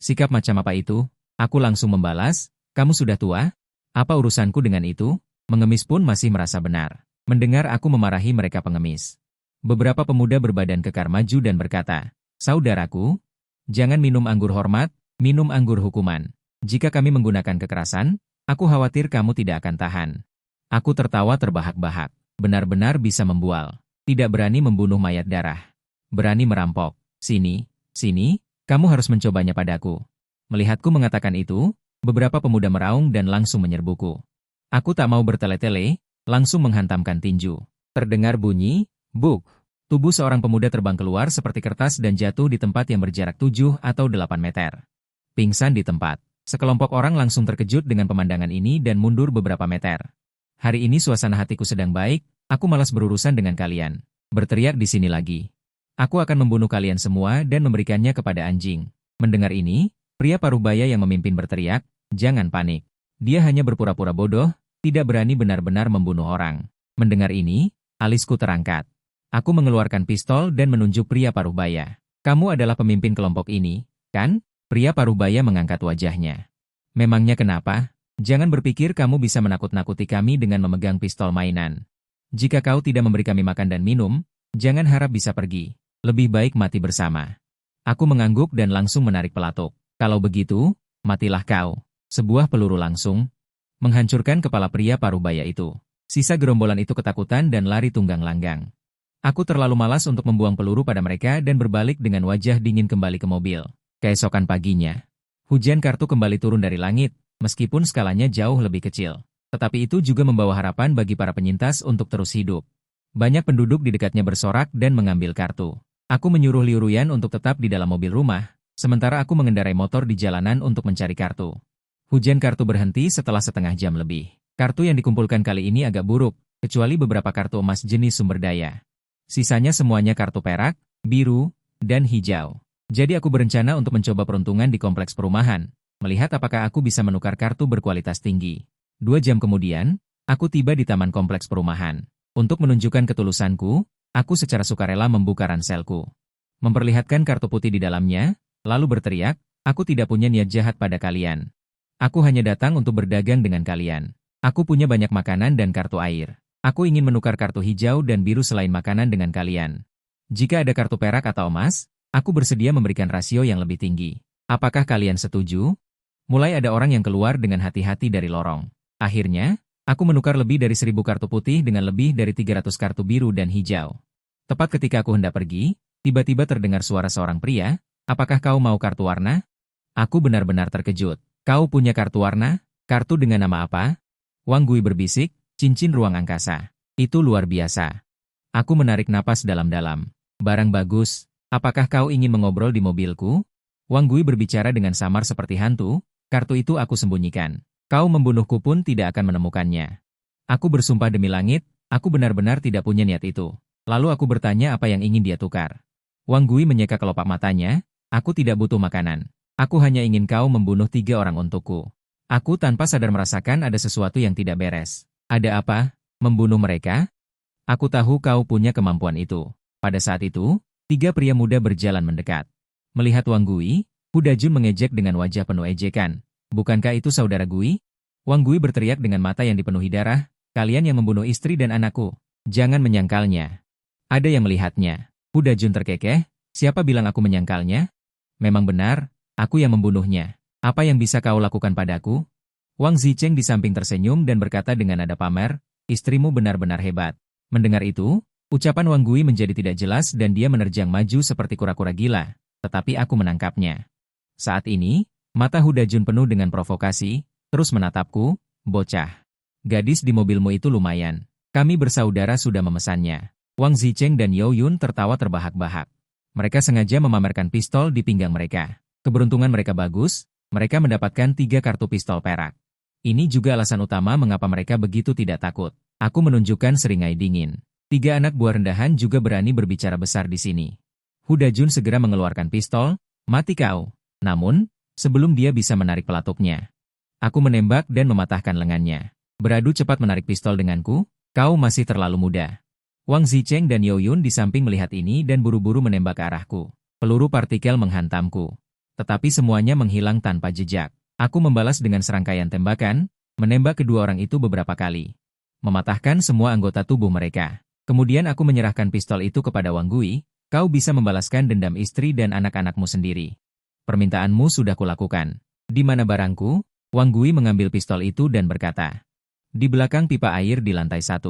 Speaker 1: Sikap macam apa itu? Aku langsung membalas, kamu sudah tua? Apa urusanku dengan itu? Mengemis pun masih merasa benar. Mendengar aku memarahi mereka pengemis. Beberapa pemuda berbadan kekar maju dan berkata, saudaraku, jangan minum anggur hormat, minum anggur hukuman. Jika kami menggunakan kekerasan, aku khawatir kamu tidak akan tahan. Aku tertawa terbahak-bahak. Benar-benar bisa membual. Tidak berani membunuh mayat darah. Berani merampok. Sini, sini. Kamu harus mencobanya padaku. Melihatku mengatakan itu, beberapa pemuda meraung dan langsung menyerbuku. Aku tak mau bertele-tele, langsung menghantamkan tinju. Terdengar bunyi, buk. Tubuh seorang pemuda terbang keluar seperti kertas dan jatuh di tempat yang berjarak 7 atau 8 meter. Pingsan di tempat. Sekelompok orang langsung terkejut dengan pemandangan ini dan mundur beberapa meter. Hari ini suasana hatiku sedang baik, aku malas berurusan dengan kalian. Berteriak di sini lagi. Aku akan membunuh kalian semua dan memberikannya kepada anjing. Mendengar ini, pria parubaya yang memimpin berteriak, jangan panik. Dia hanya berpura-pura bodoh, tidak berani benar-benar membunuh orang. Mendengar ini, alisku terangkat. Aku mengeluarkan pistol dan menunjuk pria parubaya. Kamu adalah pemimpin kelompok ini, kan? Pria parubaya mengangkat wajahnya. Memangnya kenapa? Jangan berpikir kamu bisa menakut-nakuti kami dengan memegang pistol mainan. Jika kau tidak memberi kami makan dan minum, jangan harap bisa pergi. Lebih baik mati bersama. Aku mengangguk dan langsung menarik pelatuk. Kalau begitu, matilah kau. Sebuah peluru langsung menghancurkan kepala pria parubaya itu. Sisa gerombolan itu ketakutan dan lari tunggang langgang. Aku terlalu malas untuk membuang peluru pada mereka dan berbalik dengan wajah dingin kembali ke mobil. Keesokan paginya, hujan kartu kembali turun dari langit, meskipun skalanya jauh lebih kecil. Tetapi itu juga membawa harapan bagi para penyintas untuk terus hidup. Banyak penduduk di dekatnya bersorak dan mengambil kartu. Aku menyuruh Liu Ruyan untuk tetap di dalam mobil rumah, sementara aku mengendarai motor di jalanan untuk mencari kartu. Hujan kartu berhenti setelah setengah jam lebih. Kartu yang dikumpulkan kali ini agak buruk, kecuali beberapa kartu emas jenis sumber daya. Sisanya semuanya kartu perak, biru, dan hijau. Jadi aku berencana untuk mencoba peruntungan di kompleks perumahan, melihat apakah aku bisa menukar kartu berkualitas tinggi. 2 jam kemudian, aku tiba di taman kompleks perumahan. Untuk menunjukkan ketulusanku, aku secara sukarela membuka ranselku. Memperlihatkan kartu putih di dalamnya, lalu berteriak, aku tidak punya niat jahat pada kalian. Aku hanya datang untuk berdagang dengan kalian. Aku punya banyak makanan dan kartu air. Aku ingin menukar kartu hijau dan biru selain makanan dengan kalian. Jika ada kartu perak atau emas, aku bersedia memberikan rasio yang lebih tinggi. Apakah kalian setuju? Mulai ada orang yang keluar dengan hati-hati dari lorong. Akhirnya, aku menukar lebih dari 1000 kartu putih dengan lebih dari 300 kartu biru dan hijau. Tepat ketika aku hendak pergi, tiba-tiba terdengar suara seorang pria, apakah kau mau kartu warna? Aku benar-benar terkejut. Kau punya kartu warna? Kartu dengan nama apa? Wang Gui berbisik, cincin ruang angkasa. Itu luar biasa. Aku menarik napas dalam-dalam. Barang bagus. Apakah kau ingin mengobrol di mobilku? Wang Gui berbicara dengan samar seperti hantu, kartu itu aku sembunyikan. Kau membunuhku pun tidak akan menemukannya. Aku bersumpah demi langit, aku benar-benar tidak punya niat itu. Lalu aku bertanya apa yang ingin dia tukar. Wang Gui menyeka kelopak matanya, aku tidak butuh makanan. Aku hanya ingin kau membunuh 3 orang untukku. Aku tanpa sadar merasakan ada sesuatu yang tidak beres. Ada apa? Membunuh mereka? Aku tahu kau punya kemampuan itu. Pada saat itu, 3 pria muda berjalan mendekat. Melihat Wang Gui, Hu Dajun mengejek dengan wajah penuh ejekan. Bukankah itu saudara Gui? Wang Gui berteriak dengan mata yang dipenuhi darah, kalian yang membunuh istri dan anakku. Jangan menyangkalnya. Ada yang melihatnya. Hu Dajun terkekeh, siapa bilang aku menyangkalnya? Memang benar, aku yang membunuhnya. Apa yang bisa kau lakukan padaku? Wang Zicheng di samping tersenyum dan berkata dengan nada pamer, istrimu benar-benar hebat. Mendengar itu, ucapan Wang Gui menjadi tidak jelas dan dia menerjang maju seperti kura-kura gila, tetapi aku menangkapnya. Saat ini, mata Hu Dajun penuh dengan provokasi, terus menatapku, bocah. Gadis di mobilmu itu lumayan. Kami bersaudara sudah memesannya. Wang Zicheng dan Yao Yun tertawa terbahak-bahak. Mereka sengaja memamerkan pistol di pinggang mereka. Keberuntungan mereka bagus, mereka mendapatkan 3 kartu pistol perak. Ini juga alasan utama mengapa mereka begitu tidak takut. Aku menunjukkan seringai dingin. 3 anak buah rendahan juga berani berbicara besar di sini. Hu Dajun segera mengeluarkan pistol, mati kau. Namun, sebelum dia bisa menarik pelatuknya, aku menembak dan mematahkan lengannya. Beradu cepat menarik pistol denganku, kau masih terlalu muda. Wang Zicheng dan Yao Yun di samping melihat ini dan buru-buru menembak ke arahku. Peluru partikel menghantamku. Tetapi semuanya menghilang tanpa jejak. Aku membalas dengan serangkaian tembakan, menembak kedua orang itu beberapa kali. Mematahkan semua anggota tubuh mereka. Kemudian aku menyerahkan pistol itu kepada Wang Gui, kau bisa membalaskan dendam istri dan anak-anakmu sendiri. Permintaanmu sudah kulakukan. Di mana barangku? Wang Gui mengambil pistol itu dan berkata, di belakang pipa air di lantai 1.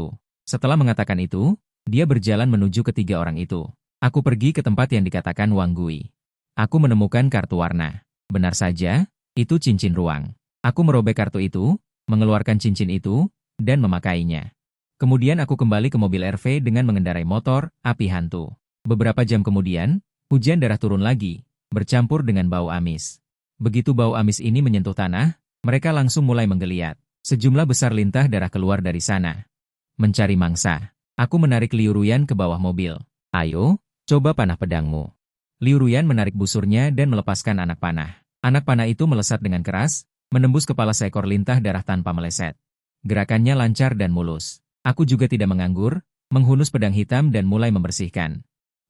Speaker 1: Setelah mengatakan itu, dia berjalan menuju ke 3 orang itu. Aku pergi ke tempat yang dikatakan Wang Gui. Aku menemukan kartu warna. Benar saja, itu cincin ruang. Aku merobek kartu itu, mengeluarkan cincin itu, dan memakainya. Kemudian aku kembali ke mobil RV dengan mengendarai motor, api hantu. Beberapa jam kemudian, hujan darah turun lagi, bercampur dengan bau amis. Begitu bau amis ini menyentuh tanah, mereka langsung mulai menggeliat. Sejumlah besar lintah darah keluar dari sana. Mencari mangsa. Aku menarik Liu Ruyan ke bawah mobil. Ayo, coba panah pedangmu. Liu Ruyan menarik busurnya dan melepaskan anak panah. Anak panah itu melesat dengan keras, menembus kepala seekor lintah darah tanpa meleset. Gerakannya lancar dan mulus. Aku juga tidak menganggur, menghunus pedang hitam dan mulai membersihkan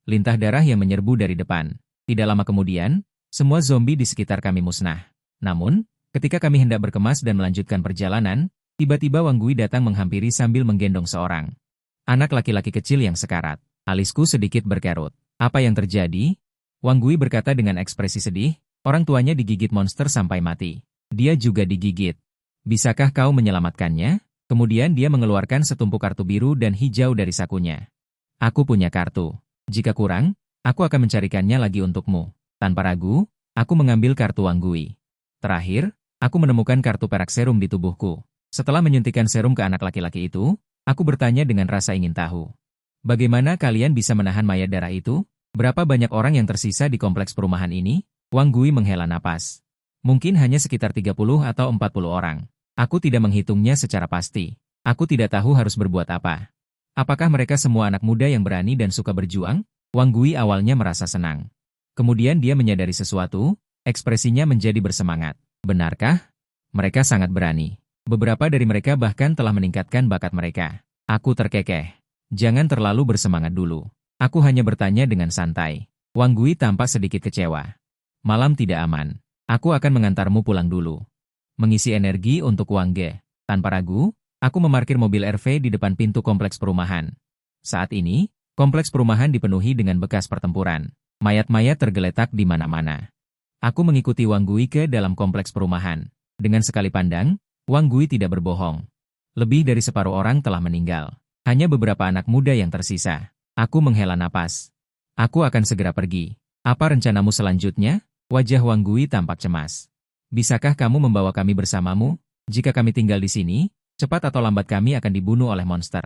Speaker 1: lintah darah yang menyerbu dari depan. Tidak lama kemudian, semua zombie di sekitar kami musnah. Namun, ketika kami hendak berkemas dan melanjutkan perjalanan, tiba-tiba Wang Gui datang menghampiri sambil menggendong seorang anak laki-laki kecil yang sekarat. Alisku sedikit berkerut. Apa yang terjadi? Wang Gui berkata dengan ekspresi sedih, orang tuanya digigit monster sampai mati. Dia juga digigit. Bisakah kau menyelamatkannya? Kemudian dia mengeluarkan setumpuk kartu biru dan hijau dari sakunya. Aku punya kartu. Jika kurang, aku akan mencarikannya lagi untukmu. Tanpa ragu, aku mengambil kartu Wang Gui. Terakhir, aku menemukan kartu perak serum di tubuhku. Setelah menyuntikkan serum ke anak laki-laki itu, aku bertanya dengan rasa ingin tahu. Bagaimana kalian bisa menahan mayat darah itu? Berapa banyak orang yang tersisa di kompleks perumahan ini? Wang Gui menghela napas. Mungkin hanya sekitar 30 atau 40 orang. Aku tidak menghitungnya secara pasti. Aku tidak tahu harus berbuat apa. Apakah mereka semua anak muda yang berani dan suka berjuang? Wang Gui awalnya merasa senang. Kemudian dia menyadari sesuatu, ekspresinya menjadi bersemangat. Benarkah? Mereka sangat berani. Beberapa dari mereka bahkan telah meningkatkan bakat mereka. Aku terkekeh. Jangan terlalu bersemangat dulu. Aku hanya bertanya dengan santai. Wang Gui tampak sedikit kecewa. Malam tidak aman. Aku akan mengantarmu pulang dulu. Mengisi energi untuk Wang Ge. Tanpa ragu, aku memarkir mobil RV di depan pintu kompleks perumahan. Saat ini, kompleks perumahan dipenuhi dengan bekas pertempuran. Mayat-mayat tergeletak di mana-mana. Aku mengikuti Wang Gui ke dalam kompleks perumahan. Dengan sekali pandang, Wang Gui tidak berbohong. Lebih dari separuh orang telah meninggal. Hanya beberapa anak muda yang tersisa. Aku menghela napas. Aku akan segera pergi. Apa rencanamu selanjutnya? Wajah Wang Gui tampak cemas. Bisakah kamu membawa kami bersamamu? Jika kami tinggal di sini, cepat atau lambat kami akan dibunuh oleh monster.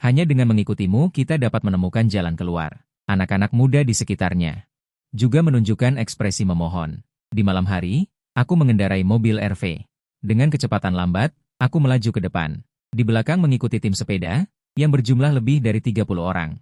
Speaker 1: Hanya dengan mengikutimu kita dapat menemukan jalan keluar. Anak-anak muda di sekitarnya juga menunjukkan ekspresi memohon. Di malam hari, aku mengendarai mobil RV. Dengan kecepatan lambat, aku melaju ke depan. Di belakang mengikuti tim sepeda, yang berjumlah lebih dari 30 orang.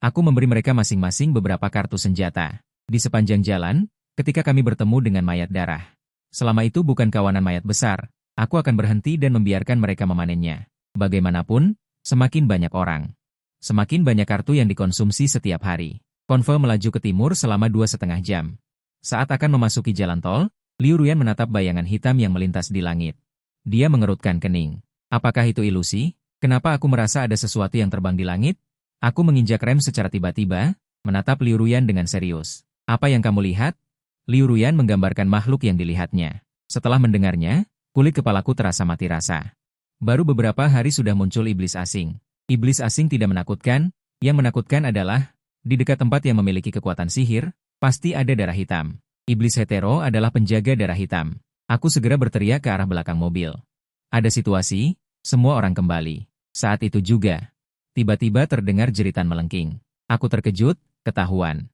Speaker 1: Aku memberi mereka masing-masing beberapa kartu senjata. Di sepanjang jalan, ketika kami bertemu dengan mayat darah. Selama itu bukan kawanan mayat besar, aku akan berhenti dan membiarkan mereka memanennya. Bagaimanapun, semakin banyak orang. Semakin banyak kartu yang dikonsumsi setiap hari. Konvoy melaju ke timur selama 2,5 jam. Saat akan memasuki jalan tol, Liu Ruyan menatap bayangan hitam yang melintas di langit. Dia mengerutkan kening. Apakah itu ilusi? Kenapa aku merasa ada sesuatu yang terbang di langit? Aku menginjak rem secara tiba-tiba, menatap Liu Ruyan dengan serius. Apa yang kamu lihat? Liu Ruyan menggambarkan makhluk yang dilihatnya. Setelah mendengarnya, Kulit kepalaku terasa mati rasa. Baru beberapa hari sudah muncul iblis asing. Iblis asing tidak menakutkan, yang menakutkan adalah, di dekat tempat yang memiliki kekuatan sihir, pasti ada darah hitam. Iblis hetero adalah penjaga darah hitam. Aku segera berteriak ke arah belakang mobil. Ada situasi, semua orang kembali. Saat itu juga, tiba-tiba terdengar jeritan melengking. Aku terkejut, ketahuan.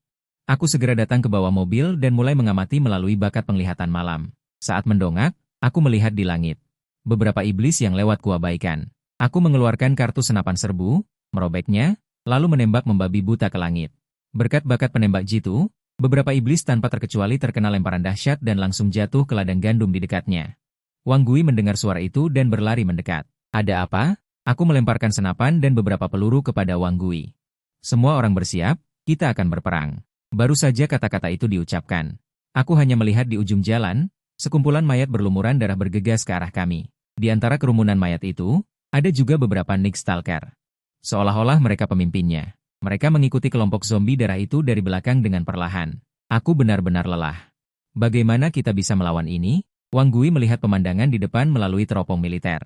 Speaker 1: Aku segera datang ke bawah mobil dan mulai mengamati melalui bakat penglihatan malam. Saat mendongak, aku melihat di langit beberapa iblis yang lewat kuabaikan. Aku mengeluarkan kartu senapan serbu, merobeknya, lalu menembak membabi buta ke langit. Berkat bakat penembak jitu, beberapa iblis tanpa terkecuali terkena lemparan dahsyat dan langsung jatuh ke ladang gandum di dekatnya. Wang Gui mendengar suara itu dan berlari mendekat. Ada apa? Aku melemparkan senapan dan beberapa peluru kepada Wang Gui. Semua orang bersiap, kita akan berperang. Baru saja kata-kata itu diucapkan. Aku hanya melihat di ujung jalan, sekumpulan mayat berlumuran darah bergegas ke arah kami. Di antara kerumunan mayat itu, ada juga beberapa Nick Stalker. Seolah-olah mereka pemimpinnya. Mereka mengikuti kelompok zombie darah itu dari belakang dengan perlahan. Aku benar-benar lelah. Bagaimana kita bisa melawan ini? Wang Gui melihat pemandangan di depan melalui teropong militer.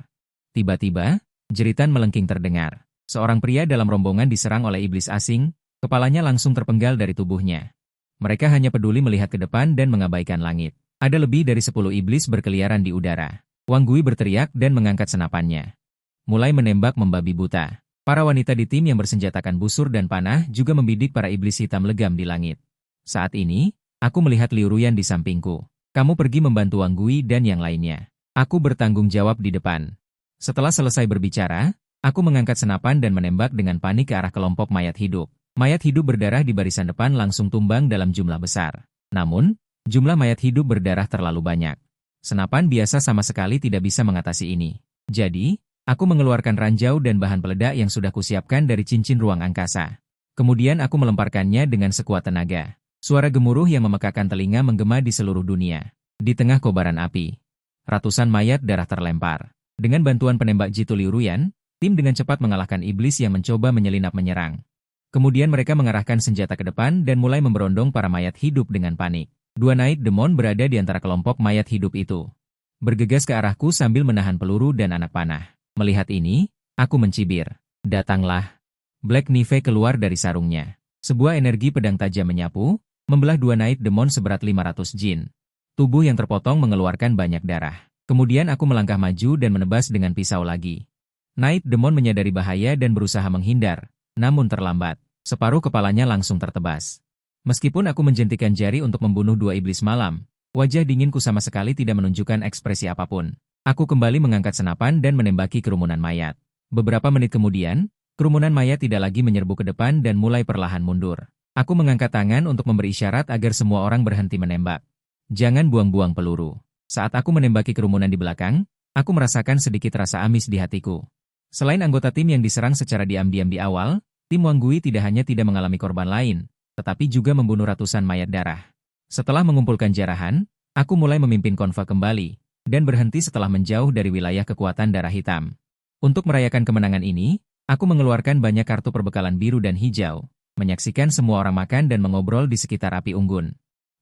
Speaker 1: Tiba-tiba, jeritan melengking terdengar. Seorang pria dalam rombongan diserang oleh iblis asing, kepalanya langsung terpenggal dari tubuhnya. Mereka hanya peduli melihat ke depan dan mengabaikan langit. Ada lebih dari 10 iblis berkeliaran di udara. Wang Gui berteriak dan mengangkat senapannya. Mulai menembak membabi buta. Para wanita di tim yang bersenjatakan busur dan panah juga membidik para iblis hitam legam di langit. Saat ini, aku melihat Liu Ruyan di sampingku. Kamu pergi membantu Wang Gui dan yang lainnya. Aku bertanggung jawab di depan. Setelah selesai berbicara, aku mengangkat senapan dan menembak dengan panik ke arah kelompok mayat hidup. Mayat hidup berdarah di barisan depan langsung tumbang dalam jumlah besar. Namun, jumlah mayat hidup berdarah terlalu banyak. Senapan biasa sama sekali tidak bisa mengatasi ini. Jadi, aku mengeluarkan ranjau dan bahan peledak yang sudah kusiapkan dari cincin ruang angkasa. Kemudian aku melemparkannya dengan sekuat tenaga. Suara gemuruh yang memekakan telinga menggema di seluruh dunia. Di tengah kobaran api, ratusan mayat darah terlempar. Dengan bantuan penembak jitu Liu Ruyan, tim dengan cepat mengalahkan iblis yang mencoba menyelinap menyerang. Kemudian mereka mengarahkan senjata ke depan dan mulai memberondong para mayat hidup dengan panik. 2 Night Demon berada di antara kelompok mayat hidup itu. Bergegas ke arahku sambil menahan peluru dan anak panah. Melihat ini, aku mencibir. Datanglah. Black Knife keluar dari sarungnya. Sebuah energi pedang tajam menyapu, membelah 2 Night Demon seberat 500 jin. Tubuh yang terpotong mengeluarkan banyak darah. Kemudian aku melangkah maju dan menebas dengan pisau lagi. Night Demon menyadari bahaya dan berusaha menghindar, namun terlambat. Separuh kepalanya langsung tertebas. Meskipun aku menjentikan jari untuk membunuh 2 iblis malam, wajah dinginku sama sekali tidak menunjukkan ekspresi apapun. Aku kembali mengangkat senapan dan menembaki kerumunan mayat. Beberapa menit kemudian, kerumunan mayat tidak lagi menyerbu ke depan dan mulai perlahan mundur. Aku mengangkat tangan untuk memberi isyarat agar semua orang berhenti menembak. Jangan buang-buang peluru. Saat aku menembaki kerumunan di belakang, aku merasakan sedikit rasa amis di hatiku. Selain anggota tim yang diserang secara diam-diam di awal, tim Wang Gui tidak hanya tidak mengalami korban lain, tetapi juga membunuh ratusan mayat darah. Setelah mengumpulkan jarahan, aku mulai memimpin konvoy kembali, dan berhenti setelah menjauh dari wilayah kekuatan darah hitam. Untuk merayakan kemenangan ini, aku mengeluarkan banyak kartu perbekalan biru dan hijau, menyaksikan semua orang makan dan mengobrol di sekitar api unggun.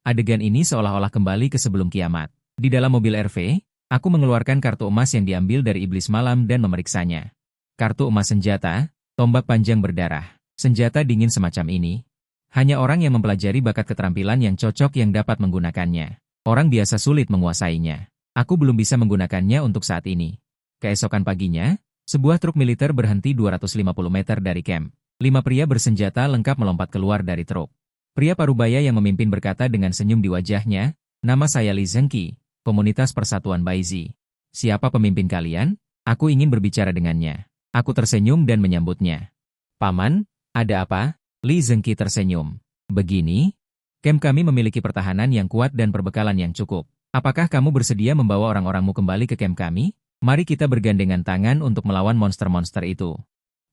Speaker 1: Adegan ini seolah-olah kembali ke sebelum kiamat. Di dalam mobil RV, aku mengeluarkan kartu emas yang diambil dari iblis malam dan memeriksanya. Kartu emas senjata, tombak panjang berdarah, senjata dingin semacam ini. Hanya orang yang mempelajari bakat keterampilan yang cocok yang dapat menggunakannya. Orang biasa sulit menguasainya. Aku belum bisa menggunakannya untuk saat ini. Keesokan paginya, sebuah truk militer berhenti 250 meter dari camp. 5 pria bersenjata lengkap melompat keluar dari truk. Pria parubaya yang memimpin berkata dengan senyum di wajahnya, "Nama saya Li Zengqi, Komunitas Persatuan Baizi. Siapa pemimpin kalian? Aku ingin berbicara dengannya." Aku tersenyum dan menyambutnya. "Paman, ada apa?" Li Zengqi tersenyum. "Begini, camp kami memiliki pertahanan yang kuat dan perbekalan yang cukup. Apakah kamu bersedia membawa orang-orangmu kembali ke camp kami? Mari kita bergandengan tangan untuk melawan monster-monster itu.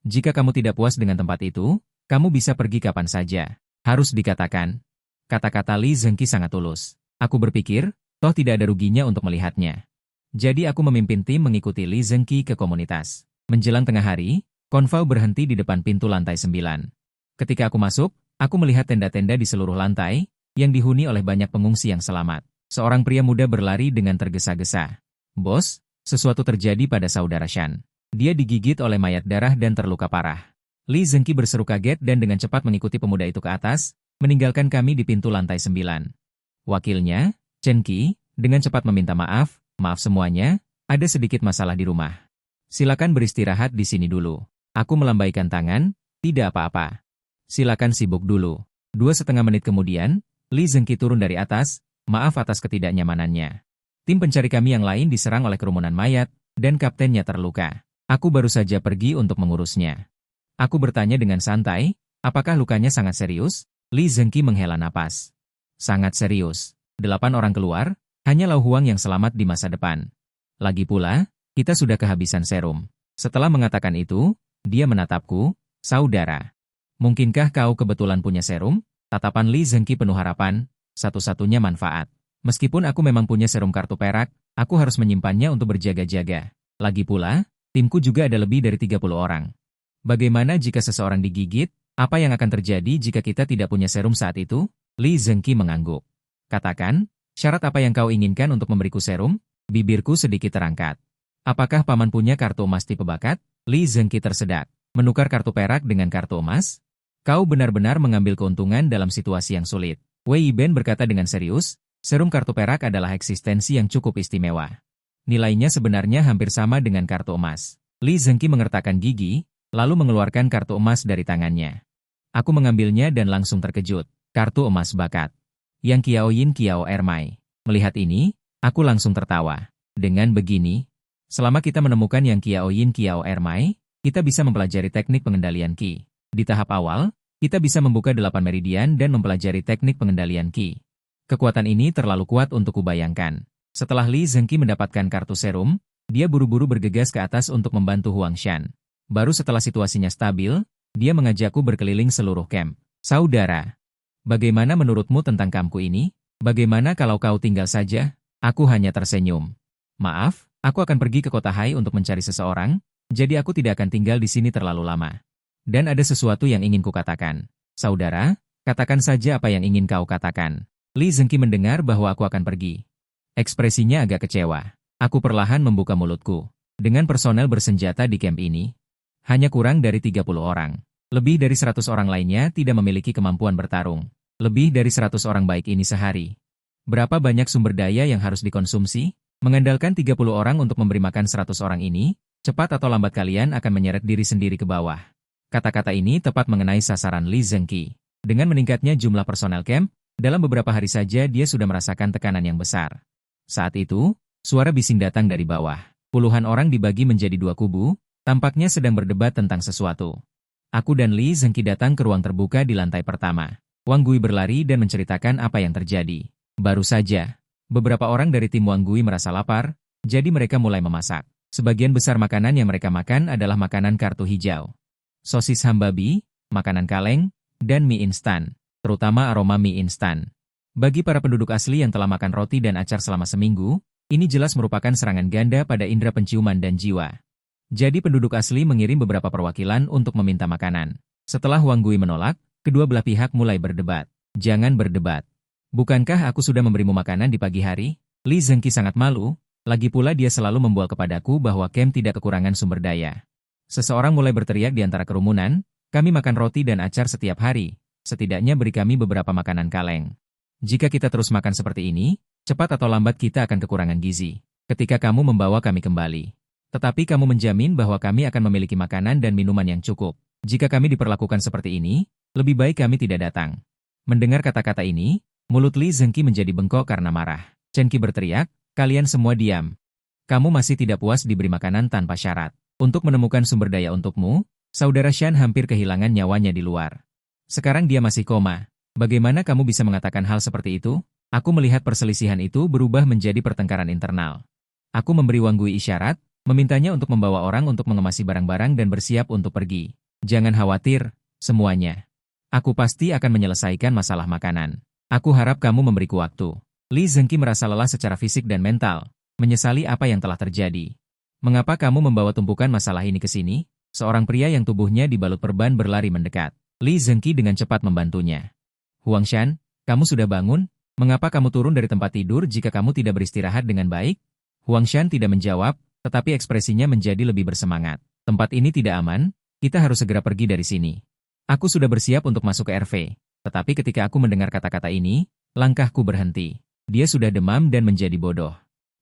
Speaker 1: Jika kamu tidak puas dengan tempat itu, kamu bisa pergi kapan saja." Harus dikatakan, kata-kata Li Zengqi sangat tulus. Aku berpikir, toh tidak ada ruginya untuk melihatnya. Jadi aku memimpin tim mengikuti Li Zengqi ke komunitas. Menjelang tengah hari, konvoy berhenti di depan pintu lantai 9. Ketika aku masuk, aku melihat tenda-tenda di seluruh lantai, yang dihuni oleh banyak pengungsi yang selamat. Seorang pria muda berlari dengan tergesa-gesa. Bos, sesuatu terjadi pada saudara Shan. Dia digigit oleh mayat darah dan terluka parah. Li Zengqi berseru kaget dan dengan cepat mengikuti pemuda itu ke atas, meninggalkan kami di pintu lantai 9. Wakilnya, Chen Qi, dengan cepat meminta maaf semuanya, ada sedikit masalah di rumah. Silakan beristirahat di sini dulu. Aku melambaikan tangan, tidak apa-apa. Silakan sibuk dulu. 2,5 menit kemudian, Li Zengqi turun dari atas, maaf atas ketidaknyamanannya. Tim pencari kami yang lain diserang oleh kerumunan mayat, dan kaptennya terluka. Aku baru saja pergi untuk mengurusnya. Aku bertanya dengan santai, apakah lukanya sangat serius? Li Zengqi menghela napas. Sangat serius. 8 orang keluar, hanya Lau Huang yang selamat di masa depan. Lagi pula, kita sudah kehabisan serum. Setelah mengatakan itu, dia menatapku, saudara. Mungkinkah kau kebetulan punya serum? Tatapan Li Zengqi penuh harapan, satu-satunya manfaat. Meskipun aku memang punya serum kartu perak, aku harus menyimpannya untuk berjaga-jaga. Lagi pula, timku juga ada lebih dari 30 orang. Bagaimana jika seseorang digigit? Apa yang akan terjadi jika kita tidak punya serum saat itu? Li Zengqi mengangguk. Katakan, syarat apa yang kau inginkan untuk memberiku serum? Bibirku sedikit terangkat. Apakah paman punya kartu emas tipe bakat? Li Zengqi tersedak. Menukar kartu perak dengan kartu emas? Kau benar-benar mengambil keuntungan dalam situasi yang sulit. Wei Ben berkata dengan serius, serum kartu perak adalah eksistensi yang cukup istimewa. Nilainya sebenarnya hampir sama dengan kartu emas. Li Zengqi mengertakkan gigi, lalu mengeluarkan kartu emas dari tangannya. Aku mengambilnya dan langsung terkejut. Kartu emas bakat. Yang Qiao Yin Qiao Ermai. Melihat ini, aku langsung tertawa. Dengan begini, selama kita menemukan yang Qiao Yin Qiao Ermai, kita bisa mempelajari teknik pengendalian Qi. Di tahap awal, kita bisa membuka 8 meridian dan mempelajari teknik pengendalian Qi. Kekuatan ini terlalu kuat untuk kubayangkan. Setelah Li Zengqi mendapatkan kartu serum, dia buru-buru bergegas ke atas untuk membantu Huang Shan. Baru setelah situasinya stabil, dia mengajakku berkeliling seluruh camp. Saudara, bagaimana menurutmu tentang kampku ini? Bagaimana kalau kau tinggal saja? Aku hanya tersenyum. Maaf, aku akan pergi ke kota Hai untuk mencari seseorang, jadi aku tidak akan tinggal di sini terlalu lama. Dan ada sesuatu yang ingin kukatakan. Saudara, katakan saja apa yang ingin kau katakan. Li Zengqi mendengar bahwa aku akan pergi. Ekspresinya agak kecewa. Aku perlahan membuka mulutku. Dengan personel bersenjata di camp ini, hanya kurang dari 30 orang. Lebih dari 100 orang lainnya tidak memiliki kemampuan bertarung. Lebih dari 100 orang baik ini sehari. Berapa banyak sumber daya yang harus dikonsumsi? Mengandalkan 30 orang untuk memberi makan 100 orang ini, cepat atau lambat kalian akan menyeret diri sendiri ke bawah. Kata-kata ini tepat mengenai sasaran Li Zengqi. Dengan meningkatnya jumlah personel camp, dalam beberapa hari saja dia sudah merasakan tekanan yang besar. Saat itu, suara bising datang dari bawah. Puluhan orang dibagi menjadi 2 kubu, tampaknya sedang berdebat tentang sesuatu. Aku dan Li Zengqi datang ke ruang terbuka di lantai pertama. Wang Gui berlari dan menceritakan apa yang terjadi. Baru saja, beberapa orang dari tim Wang Gui merasa lapar, jadi mereka mulai memasak. Sebagian besar makanan yang mereka makan adalah makanan kartu hijau. Sosis hambabi, makanan kaleng, dan mie instan, terutama aroma mie instan. Bagi para penduduk asli yang telah makan roti dan acar selama seminggu, ini jelas merupakan serangan ganda pada indera penciuman dan jiwa. Jadi penduduk asli mengirim beberapa perwakilan untuk meminta makanan. Setelah Wang Gui menolak, kedua belah pihak mulai berdebat. Jangan berdebat. Bukankah aku sudah memberimu makanan di pagi hari? Li Zengqi sangat malu, lagi pula dia selalu membual kepadaku bahwa camp tidak kekurangan sumber daya. Seseorang mulai berteriak di antara kerumunan, kami makan roti dan acar setiap hari, setidaknya beri kami beberapa makanan kaleng. Jika kita terus makan seperti ini, cepat atau lambat kita akan kekurangan gizi. Ketika kamu membawa kami kembali. Tetapi kamu menjamin bahwa kami akan memiliki makanan dan minuman yang cukup. Jika kami diperlakukan seperti ini, lebih baik kami tidak datang. Mendengar kata-kata ini, mulut Li Zengqi menjadi bengkok karena marah. Chen Qi berteriak, kalian semua diam. Kamu masih tidak puas diberi makanan tanpa syarat. Untuk menemukan sumber daya untukmu, saudara Shan hampir kehilangan nyawanya di luar. Sekarang dia masih koma. Bagaimana kamu bisa mengatakan hal seperti itu? Aku melihat perselisihan itu berubah menjadi pertengkaran internal. Aku memberi Wang Gui isyarat, memintanya untuk membawa orang untuk mengemasi barang-barang dan bersiap untuk pergi. Jangan khawatir, semuanya. Aku pasti akan menyelesaikan masalah makanan. Aku harap kamu memberiku waktu. Li Zengqi merasa lelah secara fisik dan mental, menyesali apa yang telah terjadi. Mengapa kamu membawa tumpukan masalah ini ke sini? Seorang pria yang tubuhnya dibalut perban berlari mendekat. Li Zengqi dengan cepat membantunya. Huang Shan, kamu sudah bangun? Mengapa kamu turun dari tempat tidur jika kamu tidak beristirahat dengan baik? Huangshan tidak menjawab, tetapi ekspresinya menjadi lebih bersemangat. Tempat ini tidak aman, kita harus segera pergi dari sini. Aku sudah bersiap untuk masuk ke RV. Tetapi ketika aku mendengar kata-kata ini, langkahku berhenti. Dia sudah demam dan menjadi bodoh.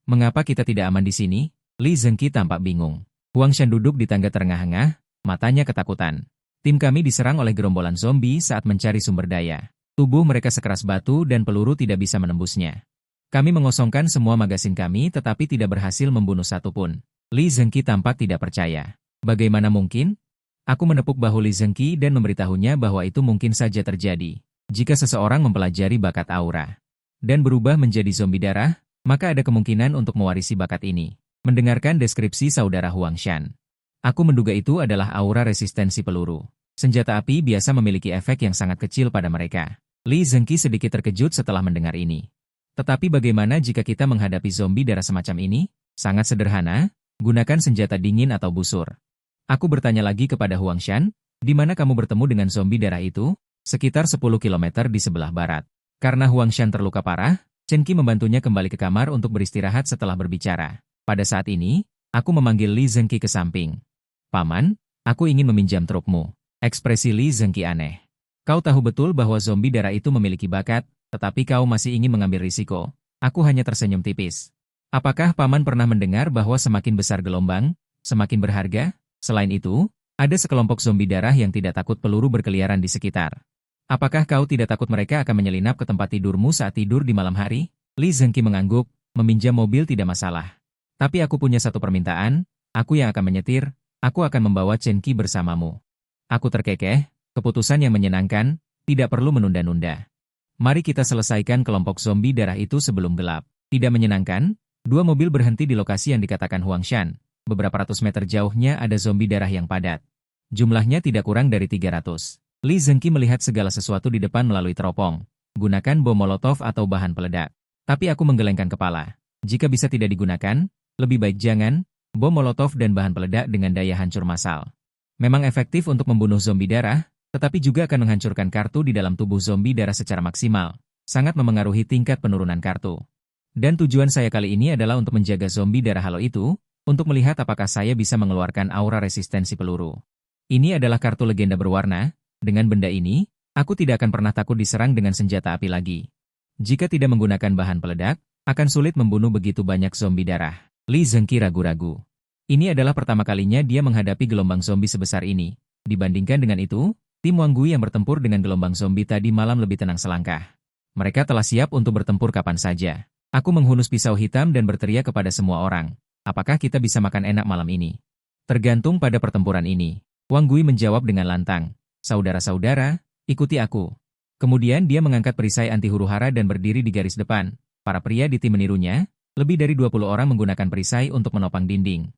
Speaker 1: Mengapa kita tidak aman di sini? Li Zengqi tampak bingung. Huangshan duduk di tangga terengah-engah, matanya ketakutan. Tim kami diserang oleh gerombolan zombie saat mencari sumber daya. Tubuh mereka sekeras batu dan peluru tidak bisa menembusnya. Kami mengosongkan semua magasin kami tetapi tidak berhasil membunuh satupun. Li Zengqi tampak tidak percaya. Bagaimana mungkin? Aku menepuk bahu Li Zengqi dan memberitahunya bahwa itu mungkin saja terjadi jika seseorang mempelajari bakat aura dan berubah menjadi zombie darah, maka ada kemungkinan untuk mewarisi bakat ini. Mendengarkan deskripsi saudara Huangshan, aku menduga itu adalah aura resistensi peluru. Senjata api biasa memiliki efek yang sangat kecil pada mereka. Li Zengqi sedikit terkejut setelah mendengar ini. Tetapi bagaimana jika kita menghadapi zombie darah semacam ini? Sangat sederhana, gunakan senjata dingin atau busur. Aku bertanya lagi kepada Huangshan, di mana kamu bertemu dengan zombie darah itu? Sekitar 10 km di sebelah barat. Karena Huangshan terluka parah, Chen Qi membantunya kembali ke kamar untuk beristirahat setelah berbicara. Pada saat ini, aku memanggil Li Zengqi ke samping. Paman, aku ingin meminjam trukmu. Ekspresi Li Zengqi aneh. Kau tahu betul bahwa zombie darah itu memiliki bakat, tetapi kau masih ingin mengambil risiko. Aku hanya tersenyum tipis. Apakah Paman pernah mendengar bahwa semakin besar gelombang, semakin berharga? Selain itu, ada sekelompok zombie darah yang tidak takut peluru berkeliaran di sekitar. Apakah kau tidak takut mereka akan menyelinap ke tempat tidurmu saat tidur di malam hari? Li Zengqi mengangguk, meminjam mobil tidak masalah. Tapi aku punya satu permintaan, aku yang akan menyetir, aku akan membawa Chen Qi bersamamu. Aku terkekeh, keputusan yang menyenangkan, tidak perlu menunda-nunda. Mari kita selesaikan kelompok zombie darah itu sebelum gelap. Tidak menyenangkan? Dua mobil berhenti di lokasi yang dikatakan Huangshan. Beberapa ratus meter jauhnya ada zombie darah yang padat. Jumlahnya tidak kurang dari 300. Li Zengqi melihat segala sesuatu di depan melalui teropong. Gunakan bom molotov atau bahan peledak. Tapi aku menggelengkan kepala. Jika bisa tidak digunakan, lebih baik jangan. Bom molotov dan bahan peledak dengan daya hancur massal memang efektif untuk membunuh zombie darah, tetapi juga akan menghancurkan kartu di dalam tubuh zombie darah secara maksimal. Sangat memengaruhi tingkat penurunan kartu. Dan tujuan saya kali ini adalah untuk menjaga zombie darah halo itu, untuk melihat apakah saya bisa mengeluarkan aura resistensi peluru. Ini adalah kartu legenda berwarna. Dengan benda ini, aku tidak akan pernah takut diserang dengan senjata api lagi. Jika tidak menggunakan bahan peledak, akan sulit membunuh begitu banyak zombie darah. Li Zengqi ragu-ragu. Ini adalah pertama kalinya dia menghadapi gelombang zombie sebesar ini. Dibandingkan dengan itu, tim Wang Gui yang bertempur dengan gelombang zombie tadi malam lebih tenang selangkah. Mereka telah siap untuk bertempur kapan saja. Aku menghunus pisau hitam dan berteriak kepada semua orang. Apakah kita bisa makan enak malam ini? Tergantung pada pertempuran ini. Wang Gui menjawab dengan lantang. Saudara-saudara, ikuti aku. Kemudian dia mengangkat perisai anti huru-hara dan berdiri di garis depan. Para pria di tim menirunya, lebih dari 20 orang menggunakan perisai untuk menopang dinding.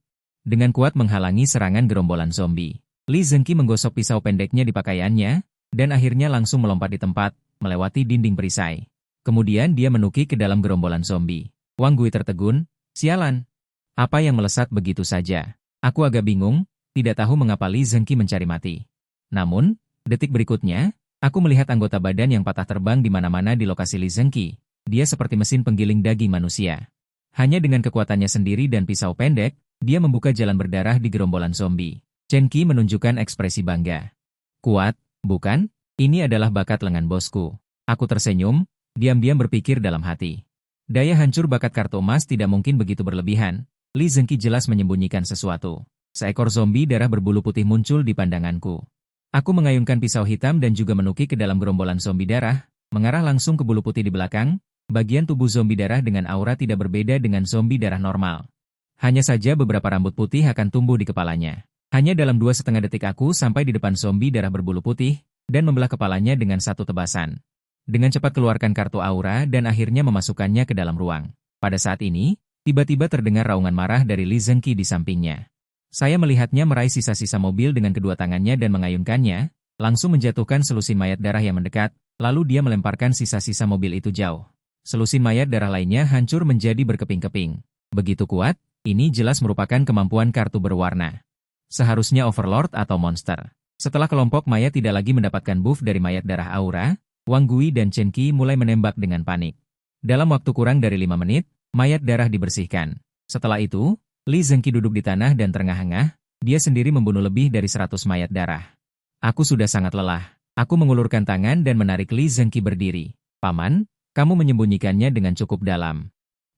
Speaker 1: Dengan kuat menghalangi serangan gerombolan zombie. Li Zengqi menggosok pisau pendeknya di pakaiannya, dan akhirnya langsung melompat di tempat, melewati dinding perisai. Kemudian dia menukik ke dalam gerombolan zombie. Wang Gui tertegun, sialan. Apa yang melesat begitu saja? Aku agak bingung, tidak tahu mengapa Li Zengqi mencari mati. Namun, detik berikutnya, aku melihat anggota badan yang patah terbang di mana-mana di lokasi Li Zengqi. Dia seperti mesin penggiling daging manusia. Hanya dengan kekuatannya sendiri dan pisau pendek, dia membuka jalan berdarah di gerombolan zombie. Chen Qi menunjukkan ekspresi bangga. Kuat, bukan? Ini adalah bakat lengan bosku. Aku tersenyum, diam-diam berpikir dalam hati. Daya hancur bakat kartu emas tidak mungkin begitu berlebihan. Li Zengqi jelas menyembunyikan sesuatu. Seekor zombie darah berbulu putih muncul di pandanganku. Aku mengayunkan pisau hitam dan juga menukik ke dalam gerombolan zombie darah, mengarah langsung ke bulu putih di belakang. Bagian tubuh zombie darah dengan aura tidak berbeda dengan zombie darah normal. Hanya saja beberapa rambut putih akan tumbuh di kepalanya. Hanya dalam 2,5 detik aku sampai di depan zombie darah berbulu putih, dan membelah kepalanya dengan satu tebasan. Dengan cepat keluarkan kartu aura dan akhirnya memasukkannya ke dalam ruang. Pada saat ini, tiba-tiba terdengar raungan marah dari Li Zengqi di sampingnya. Saya melihatnya meraih sisa-sisa mobil dengan kedua tangannya dan mengayunkannya, langsung menjatuhkan selusin mayat darah yang mendekat, lalu dia melemparkan sisa-sisa mobil itu jauh. Selusin mayat darah lainnya hancur menjadi berkeping-keping. Begitu kuat, ini jelas merupakan kemampuan kartu berwarna. Seharusnya Overlord atau monster. Setelah kelompok mayat tidak lagi mendapatkan buff dari mayat darah aura, Wang Gui dan Chen Qi mulai menembak dengan panik. Dalam waktu kurang dari 5 menit, mayat darah dibersihkan. Setelah itu, Li Zengqi duduk di tanah dan terengah-engah, dia sendiri membunuh lebih dari 100 mayat darah. Aku sudah sangat lelah. Aku mengulurkan tangan dan menarik Li Zengqi berdiri. Paman, kamu menyembunyikannya dengan cukup dalam.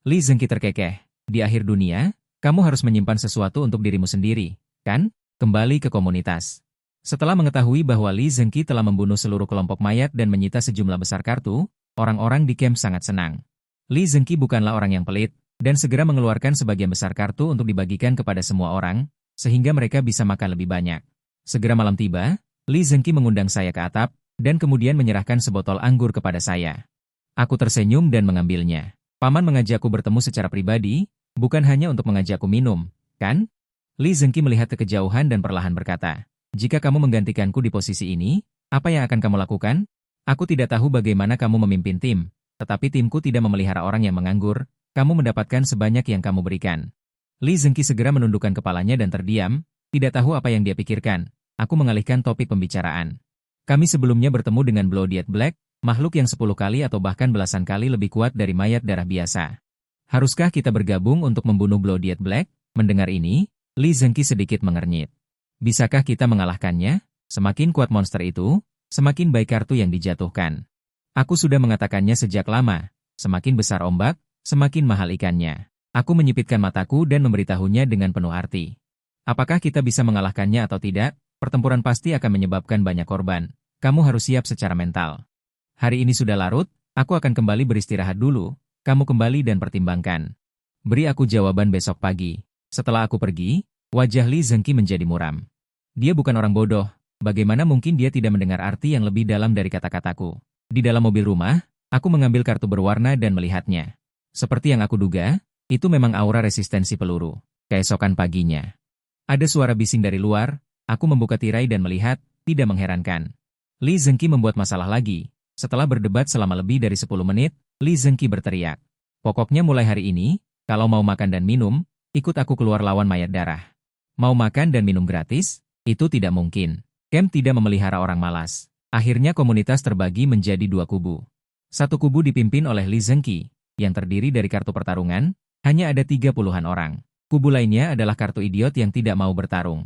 Speaker 1: Li Zengqi terkekeh. Di akhir dunia, kamu harus menyimpan sesuatu untuk dirimu sendiri, kan? Kembali ke komunitas. Setelah mengetahui bahwa Li Zengqi telah membunuh seluruh kelompok mayat dan menyita sejumlah besar kartu, orang-orang di camp sangat senang. Li Zengqi bukanlah orang yang pelit, dan segera mengeluarkan sebagian besar kartu untuk dibagikan kepada semua orang, sehingga mereka bisa makan lebih banyak. Segera malam tiba, Li Zengqi mengundang saya ke atap, dan kemudian menyerahkan sebotol anggur kepada saya. Aku tersenyum dan mengambilnya. Paman mengajakku bertemu secara pribadi, bukan hanya untuk mengajakku minum, kan? Li Zengqi melihat ke kejauhan dan perlahan berkata, jika kamu menggantikanku di posisi ini, apa yang akan kamu lakukan? Aku tidak tahu bagaimana kamu memimpin tim, tetapi timku tidak memelihara orang yang menganggur, kamu mendapatkan sebanyak yang kamu berikan. Li Zengqi segera menundukkan kepalanya dan terdiam, tidak tahu apa yang dia pikirkan. Aku mengalihkan topik pembicaraan. Kami sebelumnya bertemu dengan Bloodied Black, makhluk yang 10 kali atau bahkan belasan kali lebih kuat dari mayat darah biasa. Haruskah kita bergabung untuk membunuh Bloodied Black? Mendengar ini, Li Zengqi sedikit mengernyit. Bisakah kita mengalahkannya? Semakin kuat monster itu, semakin baik kartu yang dijatuhkan. Aku sudah mengatakannya sejak lama, semakin besar ombak, semakin mahal ikannya. Aku menyipitkan mataku dan memberitahunya dengan penuh arti. Apakah kita bisa mengalahkannya atau tidak? Pertempuran pasti akan menyebabkan banyak korban. Kamu harus siap secara mental. Hari ini sudah larut, aku akan kembali beristirahat dulu. Kamu kembali dan pertimbangkan. Beri aku jawaban besok pagi. Setelah aku pergi, wajah Li Zengqi menjadi muram. Dia bukan orang bodoh. Bagaimana mungkin dia tidak mendengar arti yang lebih dalam dari kata-kataku? Di dalam mobil rumah, aku mengambil kartu berwarna dan melihatnya. Seperti yang aku duga, itu memang aura resistensi peluru. Keesokan paginya, ada suara bising dari luar. Aku membuka tirai dan melihat, tidak mengherankan. Li Zengqi membuat masalah lagi. Setelah berdebat selama lebih dari 10 menit, Li Zengqi berteriak. Pokoknya mulai hari ini, kalau mau makan dan minum, ikut aku keluar lawan mayat darah. Mau makan dan minum gratis? Itu tidak mungkin. Camp tidak memelihara orang malas. Akhirnya komunitas terbagi menjadi 2 kubu. Satu kubu dipimpin oleh Li Zengqi, yang terdiri dari kartu pertarungan, hanya ada 30-an orang. Kubu lainnya adalah kartu idiot yang tidak mau bertarung.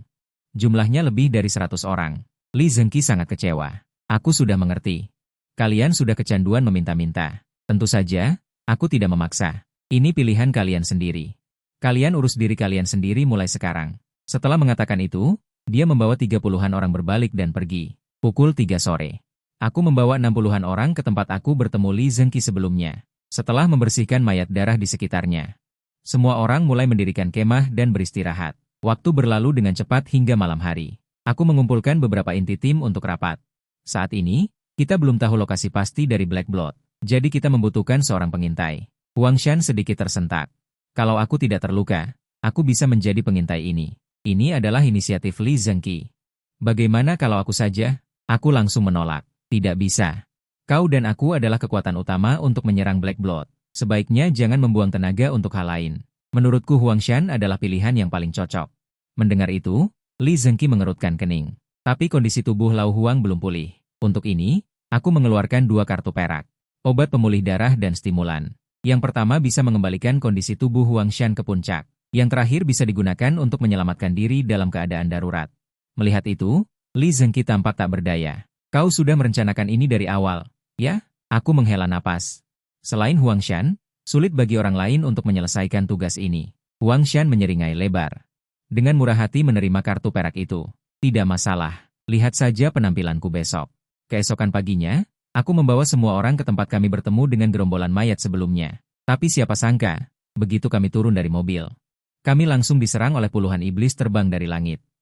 Speaker 1: Jumlahnya lebih dari 100 orang. Li Zengqi sangat kecewa. Aku sudah mengerti. Kalian sudah kecanduan meminta-minta. Tentu saja, aku tidak memaksa. Ini pilihan kalian sendiri. Kalian urus diri kalian sendiri mulai sekarang. Setelah mengatakan itu, dia membawa 30-an orang berbalik dan pergi. Pukul 3 sore. Aku membawa 60-an orang ke tempat aku bertemu Li Zengqi sebelumnya. Setelah membersihkan mayat darah di sekitarnya. Semua orang mulai mendirikan kemah dan beristirahat. Waktu berlalu dengan cepat hingga malam hari. Aku mengumpulkan beberapa inti tim untuk rapat. Saat ini, kita belum tahu lokasi pasti dari Black Blood. Jadi kita membutuhkan seorang pengintai. Huangshan sedikit tersentak. Kalau aku tidak terluka, aku bisa menjadi pengintai ini. Ini adalah inisiatif Li Zengqi. Bagaimana kalau aku saja? Aku langsung menolak. Tidak bisa. Kau dan aku adalah kekuatan utama untuk menyerang Black Blood. Sebaiknya jangan membuang tenaga untuk hal lain. Menurutku Huangshan adalah pilihan yang paling cocok. Mendengar itu, Li Zengqi mengerutkan kening. Tapi kondisi tubuh Lau Huang belum pulih. Untuk ini, aku mengeluarkan 2 kartu perak. Obat pemulih darah dan stimulan. Yang pertama bisa mengembalikan kondisi tubuh Huangshan ke puncak. Yang terakhir bisa digunakan untuk menyelamatkan diri dalam keadaan darurat. Melihat itu, Li Zengqi tampak tak berdaya. Kau sudah merencanakan ini dari awal, ya? Aku menghela napas. Selain Huangshan, sulit bagi orang lain untuk menyelesaikan tugas ini. Huangshan menyeringai lebar. Dengan murah hati menerima kartu perak itu. Tidak masalah, lihat saja penampilanku besok. Keesokan paginya, aku membawa semua orang ke tempat kami bertemu dengan gerombolan mayat sebelumnya. Tapi siapa sangka, begitu kami turun dari mobil, kami langsung diserang oleh puluhan iblis terbang dari langit.